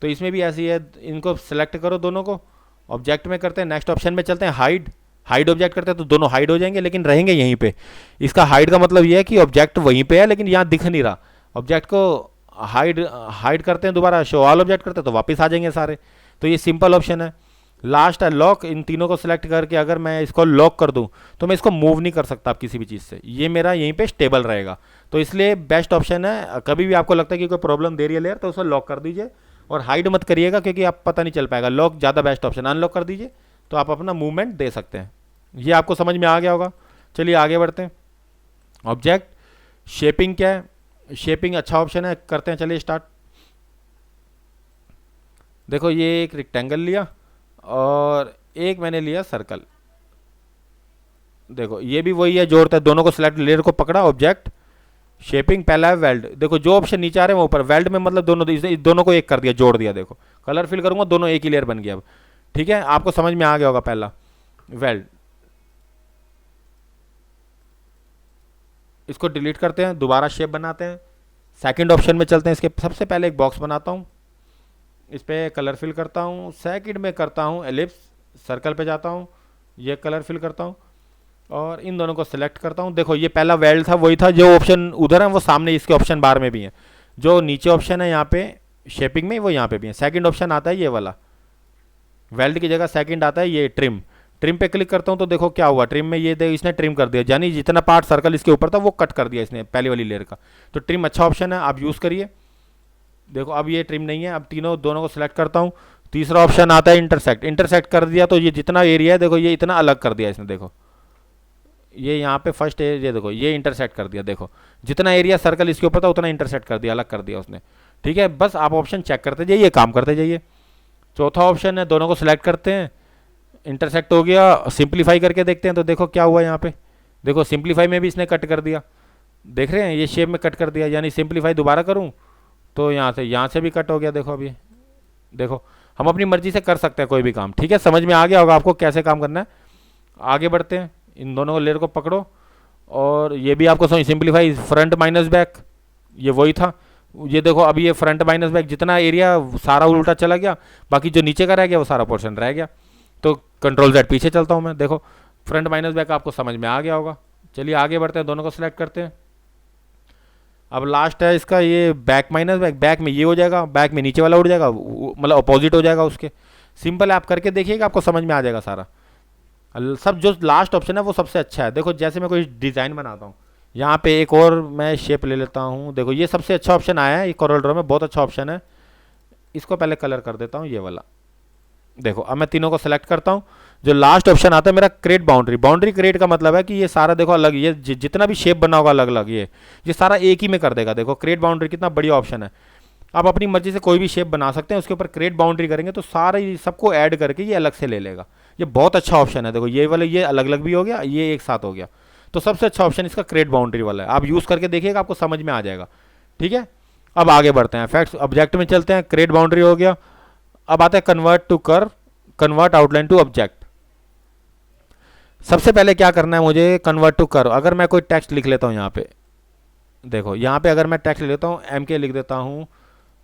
तो इसमें भी ऐसी है, इनको सेलेक्ट करो दोनों को, ऑब्जेक्ट में करते हैं, नेक्स्ट ऑप्शन में चलते हैं, हाइड ऑब्जेक्ट करते हैं तो दोनों हाइड हो जाएंगे लेकिन रहेंगे यहीं पे। इसका हाइड का मतलब ये है कि ऑब्जेक्ट वहीं पे है लेकिन यहाँ दिख नहीं रहा। ऑब्जेक्ट को हाइड करते हैं, दोबारा शो ऑल ऑब्जेक्ट करते हैं तो वापस आ जाएंगे सारे। तो ये सिंपल ऑप्शन है। लास्ट है लॉक। इन तीनों को सिलेक्ट करके अगर मैं इसको लॉक कर दूं तो मैं इसको मूव नहीं कर सकता आप किसी भी चीज़ से, ये मेरा यहीं पे स्टेबल रहेगा। तो इसलिए बेस्ट ऑप्शन है। कभी भी आपको लगता है कि कोई प्रॉब्लम दे रही है लेयर तो उसको लॉक कर दीजिए और हाइड मत करिएगा क्योंकि आप पता नहीं चल पाएगा। लॉक ज़्यादा बेस्ट ऑप्शन। अनलॉक कर दीजिए तो आप अपना मूवमेंट दे सकते हैं। ये आपको समझ में आ गया होगा। चलिए आगे बढ़ते हैं। ऑब्जेक्ट शेपिंग क्या है, शेपिंग अच्छा ऑप्शन है, करते हैं, चलिए स्टार्ट। देखो ये एक रेक्टेंगल लिया और एक मैंने लिया सर्कल। देखो ये भी वही है, जोड़ता है दोनों को, सिलेक्ट लेयर को पकड़ा, ऑब्जेक्ट शेपिंग, पहला है वेल्ड। देखो जो ऑप्शन नीचे आ रहे हैं वो ऊपर, वेल्ड में मतलब दोनों, इस दोनों को एक कर दिया, जोड़ दिया। देखो कलर फिल करूंगा दोनों एक ही लेयर बन गया अब, ठीक है। आपको समझ में आ गया होगा। पहला वेल्ड, इसको डिलीट करते हैं, दोबारा शेप बनाते हैं। सेकंड ऑप्शन में चलते हैं, इसके सबसे पहले एक बॉक्स बनाता हूँ, इस पर कलर फिल करता हूँ। सेकंड में करता हूँ एलिप्स, सर्कल पे जाता हूँ, ये कलर फिल करता हूँ और इन दोनों को सिलेक्ट करता हूँ। देखो ये पहला वेल्ड था, वही था जो ऑप्शन उधर है वो सामने इसके ऑप्शन बार में भी है। जो नीचे ऑप्शन है यहाँ पे शेपिंग में वो यहाँ पे भी है। सेकंड ऑप्शन आता है ये वाला, वेल्ड की जगह सेकंड आता है ये ट्रिम। ट्रिम पे क्लिक करता हूँ तो देखो क्या हुआ, ट्रिम में ये इसने ट्रिम कर दिया, यानी जितना पार्ट सर्कल इसके ऊपर था वो कट कर दिया इसने पहली वाली लेयर का। तो ट्रिम अच्छा ऑप्शन है, आप यूज़ करिए। देखो अब ये ट्रिम नहीं है। अब दोनों को सिलेक्ट करता हूँ। तीसरा ऑप्शन आता है इंटरसेक्ट। इंटरसेक्ट कर दिया तो ये जितना एरिया है देखो ये इतना अलग कर दिया इसने। देखो ये यहाँ पे फर्स्ट एरिया, देखो ये इंटरसेक्ट कर दिया। देखो जितना एरिया सर्कल इसके ऊपर था उतना इंटरसेक्ट कर दिया, अलग कर दिया उसने, ठीक है। बस आप ऑप्शन चेक करते जाइए, काम करते जाइए। चौथा ऑप्शन है, दोनों को सिलेक्ट करते हैं, इंटरसेक्ट हो गया, सिंप्लीफाई करके देखते हैं तो देखो क्या हुआ यहाँ पे। देखो सिंप्लीफाई में भी इसने कट कर दिया, देख रहे हैं, ये शेप में कट कर दिया। यानी सिंप्लीफाई दोबारा करूँ तो यहाँ से भी कट हो गया। देखो अभी देखो हम अपनी मर्जी से कर सकते हैं कोई भी काम, ठीक है। समझ में आ गया होगा आपको कैसे काम करना है। आगे बढ़ते हैं, इन दोनों लेयर को पकड़ो और ये भी आपको सिंप्लीफाई, फ्रंट माइनस बैक, ये वही था। ये देखो अभी ये फ्रंट माइनस बैक जितना एरिया सारा उल्टा चला गया, बाकी जो नीचे का रह गया वो सारा पोर्शन रह गया। तो कंट्रोल जेड पीछे चलता हूँ मैं, देखो फ्रंट माइनस बैक आपको समझ में आ गया होगा। चलिए आगे बढ़ते हैं, दोनों को सिलेक्ट करते हैं। अब लास्ट है इसका ये बैक माइनस बैक, बैक में ये हो जाएगा, बैक में नीचे वाला उड़ जाएगा, मतलब अपोजिट हो जाएगा उसके। सिंपल है, आप करके देखिएगा आपको समझ में आ जाएगा सारा। सब जो लास्ट ऑप्शन है वो सबसे अच्छा है। देखो जैसे मैं कोई डिज़ाइन बनाता हूँ, यहाँ पे एक और मैं शेप ले लेता हूँ, देखो ये सबसे अच्छा ऑप्शन आया है, ये कोरल ड्रॉ में बहुत अच्छा ऑप्शन है। इसको पहले कलर कर देता हूँ ये वाला। देखो अब मैं तीनों को सेलेक्ट करता हूँ, जो लास्ट ऑप्शन आता है मेरा क्रिएट बाउंड्री। बाउंड्री क्रिएट का मतलब है कि ये सारा देखो अलग, ये जितना भी शेप बना होगा अलग अलग, ये सारा एक ही में कर देगा। देखो क्रिएट बाउंड्री कितना बढ़िया ऑप्शन है। आप अपनी मर्जी से कोई भी शेप बना सकते हैं, उसके ऊपर क्रिएट बाउंड्री करेंगे तो सारे सबको ऐड करके ये अलग से ले लेगा। ये बहुत अच्छा ऑप्शन है। देखो ये वाले ये अलग अलग भी हो गया, ये एक साथ हो गया। तो सबसे अच्छा ऑप्शन इसका क्रिएट बाउंड्री वाला है, आप यूज़ करके देखिएगा आपको समझ में आ जाएगा। ठीक है, अब आगे बढ़ते हैं, इफेक्ट्स ऑब्जेक्ट में चलते हैं। क्रिएट बाउंड्री हो गया, अब आते हैं convert to curve, convert outline to object. सबसे पहले क्या करना है मुझे, कन्वर्ट टू कर्व। अगर मैं कोई टेक्स्ट लिख लेता हूँ यहाँ पे, देखो यहाँ पे अगर मैं टेक्स्ट लिख लेता हूँ, एम के लिख देता हूँ,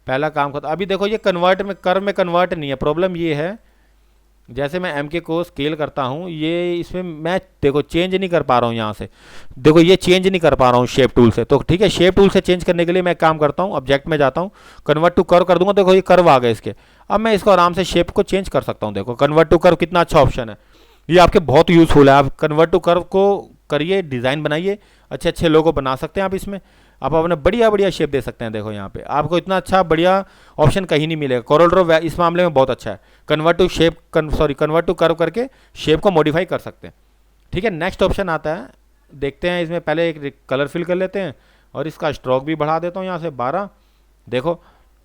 पहला काम करता। अभी देखो ये कन्वर्ट में, कर्व में कन्वर्ट नहीं है, प्रॉब्लम ये है जैसे मैं एम के को स्केल करता हूँ, ये इसमें मैं देखो चेंज नहीं कर पा रहा हूँ यहाँ से। देखो ये चेंज नहीं कर पा रहा हूँ शेप टूल से। तो ठीक है, शेप टूल से चेंज करने के लिए मैं काम करता हूँ, ऑब्जेक्ट में जाता हूँ, कन्वर्ट टू कर्व कर दूंगा। देखो ये कर्व आ गए इसके। अब मैं इसको आराम से शेप को चेंज कर सकता हूँ। देखो कन्वर्ट टू कर्व कितना अच्छा ऑप्शन है, ये आपके बहुत यूजफुल है। आप कन्वर्ट टू कर्व को करिए, डिज़ाइन बनाइए, अच्छे अच्छे लोगो बना सकते हैं आप इसमें। आप अपने बढ़िया बढ़िया शेप दे सकते हैं। देखो यहाँ पे आपको इतना अच्छा बढ़िया ऑप्शन कहीं नहीं मिलेगा। कोरल ड्रॉ इस मामले में बहुत अच्छा है, convert to shape, convert to curve करके शेप को मॉडिफाई कर सकते हैं। ठीक है, नेक्स्ट ऑप्शन आता है, देखते हैं इसमें। पहले एक कलर फिल कर लेते हैं और इसका स्ट्रोक भी बढ़ा देता हूँ यहाँ से 12। देखो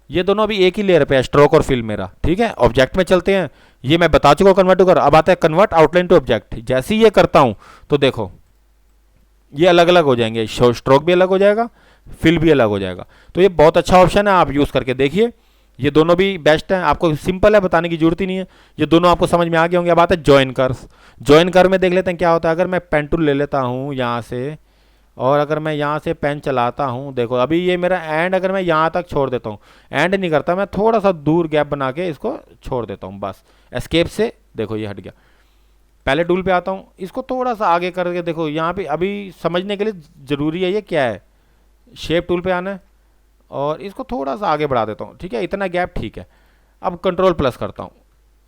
ये दोनों अभी एक ही लेयर पे है, स्ट्रोक और फिल मेरा। ठीक है, ऑब्जेक्ट में चलते हैं, ये मैं बता चुका हूँ कन्वर्ट टू कर्व। अब आता है कन्वर्ट आउटलाइन टू ऑब्जेक्ट। जैसे ही ये करता हूँ तो देखो ये अलग अलग हो जाएंगे, स्ट्रोक भी अलग हो जाएगा, फिल भी अलग हो जाएगा। तो ये बहुत अच्छा ऑप्शन है, आप यूज़ करके देखिए। ये दोनों भी बेस्ट हैं, आपको सिंपल है, बताने की जरूरत ही नहीं है, ये दोनों आपको समझ में आ गए होंगे। अब आता है जॉइन कर्व। जॉइन कर्व में देख लेते हैं क्या होता है। अगर मैं पेन टूल ले लेता हूँ यहाँ से, और अगर मैं यहाँ से पेन चलाता हूँ, देखो अभी ये मेरा एंड, अगर मैं यहाँ तक छोड़ देता हूँ, एंड नहीं करता, मैं थोड़ा सा दूर गैप बना के इसको छोड़ देता हूँ बस, एस्केप से। देखो ये हट गया। पहले टूल पे आता हूँ, इसको थोड़ा सा आगे करके देखो, यहाँ पे अभी समझने के लिए ज़रूरी है ये क्या है। शेप टूल पे आना है और इसको थोड़ा सा आगे बढ़ा देता हूँ। ठीक है, इतना गैप ठीक है। अब कंट्रोल प्लस करता हूँ।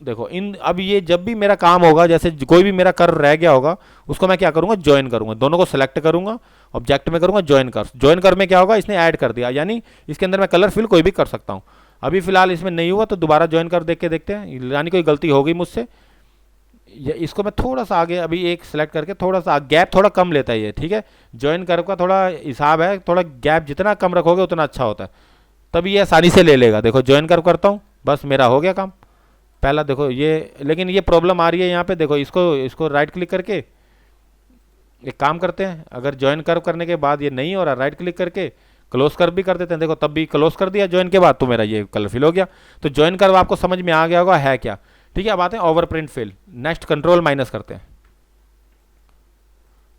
देखो इन, अब ये जब भी मेरा काम होगा, जैसे कोई भी मेरा कर्व रह गया होगा, उसको मैं क्या करूँगा, ज्वाइन करूँगा। दोनों को सेलेक्ट करूँगा, ऑब्जेक्ट में करूँगा ज्वाइन कर्व। ज्वाइन कर्व में क्या होगा, इसने ऐड कर दिया, यानी इसके अंदर मैं कलर फिल कोई भी कर सकता हूँ। अभी फिलहाल इसमें नहीं हुआ तो दोबारा ज्वाइन कर देख के देखते हैं, यानी कोई गलती हो गई मुझसे। इसको मैं थोड़ा सा आगे अभी एक सेलेक्ट करके थोड़ा सा गैप थोड़ा कम लेता है ये। ठीक है, ज्वाइन कर्व का थोड़ा हिसाब है, थोड़ा गैप जितना कम रखोगे उतना अच्छा होता है, तभी ये आसानी से ले लेगा। देखो ज्वाइन कर्व करता हूँ, बस मेरा हो गया काम पहला। देखो ये, लेकिन ये प्रॉब्लम आ रही है यहाँ पे। देखो इसको राइट क्लिक करके एक काम करते हैं, अगर ज्वाइन कर्व करने के बाद ये नहीं हो रहा, राइट क्लिक करके क्लोज कर्व भी कर देते हैं। देखो तब भी क्लोज कर दिया ज्वाइन के बाद, तो मेरा ये कलर फिल हो गया। तो ज्वाइन कर्व आपको समझ में आ गया होगा है क्या। ठीक है, अब आते हैं overprint fill. Next control minus करते हैं,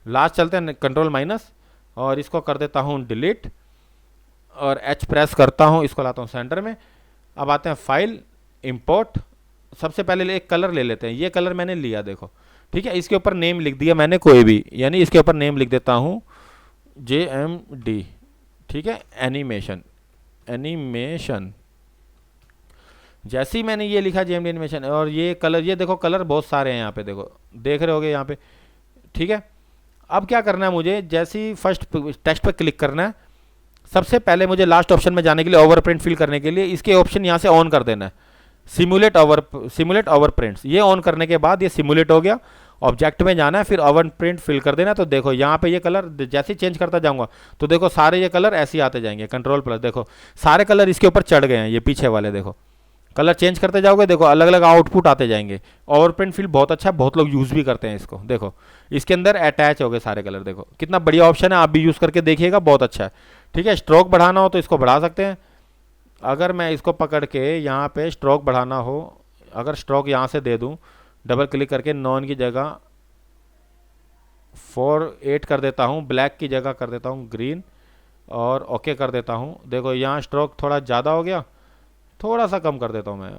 लास्ट चलते हैं कंट्रोल माइनस, और इसको कर देता हूँ डिलीट, और एच प्रेस करता हूँ, इसको लाता हूँ सेंटर में। अब आते हैं फाइल, इंपोर्ट। सबसे पहले एक कलर ले लेते हैं, ये कलर मैंने लिया देखो। ठीक है, इसके ऊपर नेम लिख दिया मैंने कोई भी, यानी इसके ऊपर नेम लिख देता हूँ JMD। ठीक है, एनिमेशन। जैसे ही मैंने ये लिखा JMD एनिमेशन, और ये कलर, ये देखो कलर बहुत सारे हैं यहाँ पे, देखो देख रहे होगे यहाँ पे। ठीक है, अब क्या करना है मुझे, जैसे ही फर्स्ट टेक्स्ट पर क्लिक करना है, सबसे पहले मुझे लास्ट ऑप्शन में जाने के लिए, ओवर प्रिंट फिल करने के लिए इसके ऑप्शन यहाँ से ऑन कर देना है, सिमुलेट ओवर प्रिंट्स। ये ऑन करने के बाद ये सिमुलेट हो गया। ऑब्जेक्ट में जाना है, फिर ओवर प्रिंट फिल कर देना। तो देखो यहाँ पे ये कलर जैसे ही चेंज करता जाऊंगा तो देखो सारे ये कलर ऐसे ही आते जाएंगे। कंट्रोल प्लस, देखो सारे कलर इसके ऊपर चढ़ गए हैं, ये पीछे वाले देखो कलर चेंज करते जाओगे, देखो अलग अलग आउटपुट आते जाएंगे। ओवर प्रिंट फिल बहुत अच्छा है, बहुत लोग यूज़ भी करते हैं इसको। देखो इसके अंदर अटैच हो गए सारे कलर, देखो कितना बढ़िया ऑप्शन है, आप भी यूज़ करके देखिएगा, बहुत अच्छा है। ठीक है, स्ट्रोक बढ़ाना हो तो इसको बढ़ा सकते हैं। अगर मैं इसको पकड़ के यहाँ पे स्ट्रोक बढ़ाना हो, अगर स्ट्रोक यहाँ से दे दूँ, डबल क्लिक करके नॉन की जगह 4:8 कर देता हूँ, ब्लैक की जगह कर देता हूँ ग्रीन और ओके कर देता हूँ। देखो यहाँ स्ट्रोक थोड़ा ज़्यादा हो गया, थोड़ा सा कम कर देता हूँ मैं,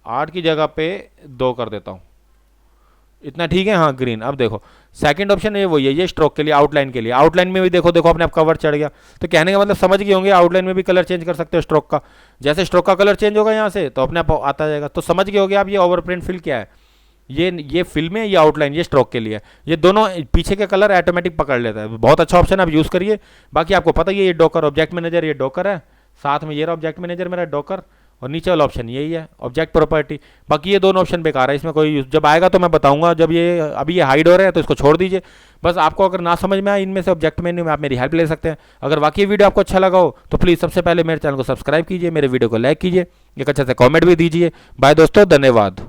8 की जगह पे 2 कर देता हूँ। इतना ठीक है, हाँ ग्रीन। अब देखो सेकंड ऑप्शन ये वही है, ये स्ट्रोक के लिए, आउटलाइन के लिए। आउटलाइन में भी देखो देखो अपने आप कवर चढ़ गया। तो कहने का मतलब समझ गए होंगे, आउटलाइन में भी कलर चेंज कर सकते हो स्ट्रोक का। जैसे स्ट्रोक का कलर चेंज होगा यहाँ से तो अपने आप आता जाएगा। तो समझ गए होंगे आप ये ओवर प्रिंट फिल क्या है। ये फिल्म है, ये आउटलाइन, ये स्ट्रोक के लिए। ये दोनों पीछे के कलर ऑटोमेटिक पकड़ लेता है। बहुत अच्छा ऑप्शन है, आप यूज़ करिए। बाकी आपको पता ही है, ये डॉकर ऑब्जेक्ट मैनेजर, ये डॉकर है, साथ में ये रहा ऑब्जेक्ट मैनेजर मेरा डॉकर, और नीचे वाला ऑप्शन यही है ऑब्जेक्ट प्रॉपर्टी। बाकी ये दोनों ऑप्शन बेकार है, इसमें कोई जब आएगा तो मैं बताऊंगा। जब ये अभी ये हाइड हो रहा है तो इसको छोड़ दीजिए। बस आपको अगर ना समझ में आए इनमें से ऑब्जेक्ट मेन्यू में, आप मेरी हेल्प ले सकते हैं। अगर वाकई वीडियो आपको अच्छा लगा हो तो प्लीज़ सबसे पहले मेरे चैनल को सब्सक्राइब कीजिए, मेरे वीडियो को लाइक कीजिए, एक अच्छे से कॉमेंट भी दीजिए। बाय दोस्तों, धन्यवाद।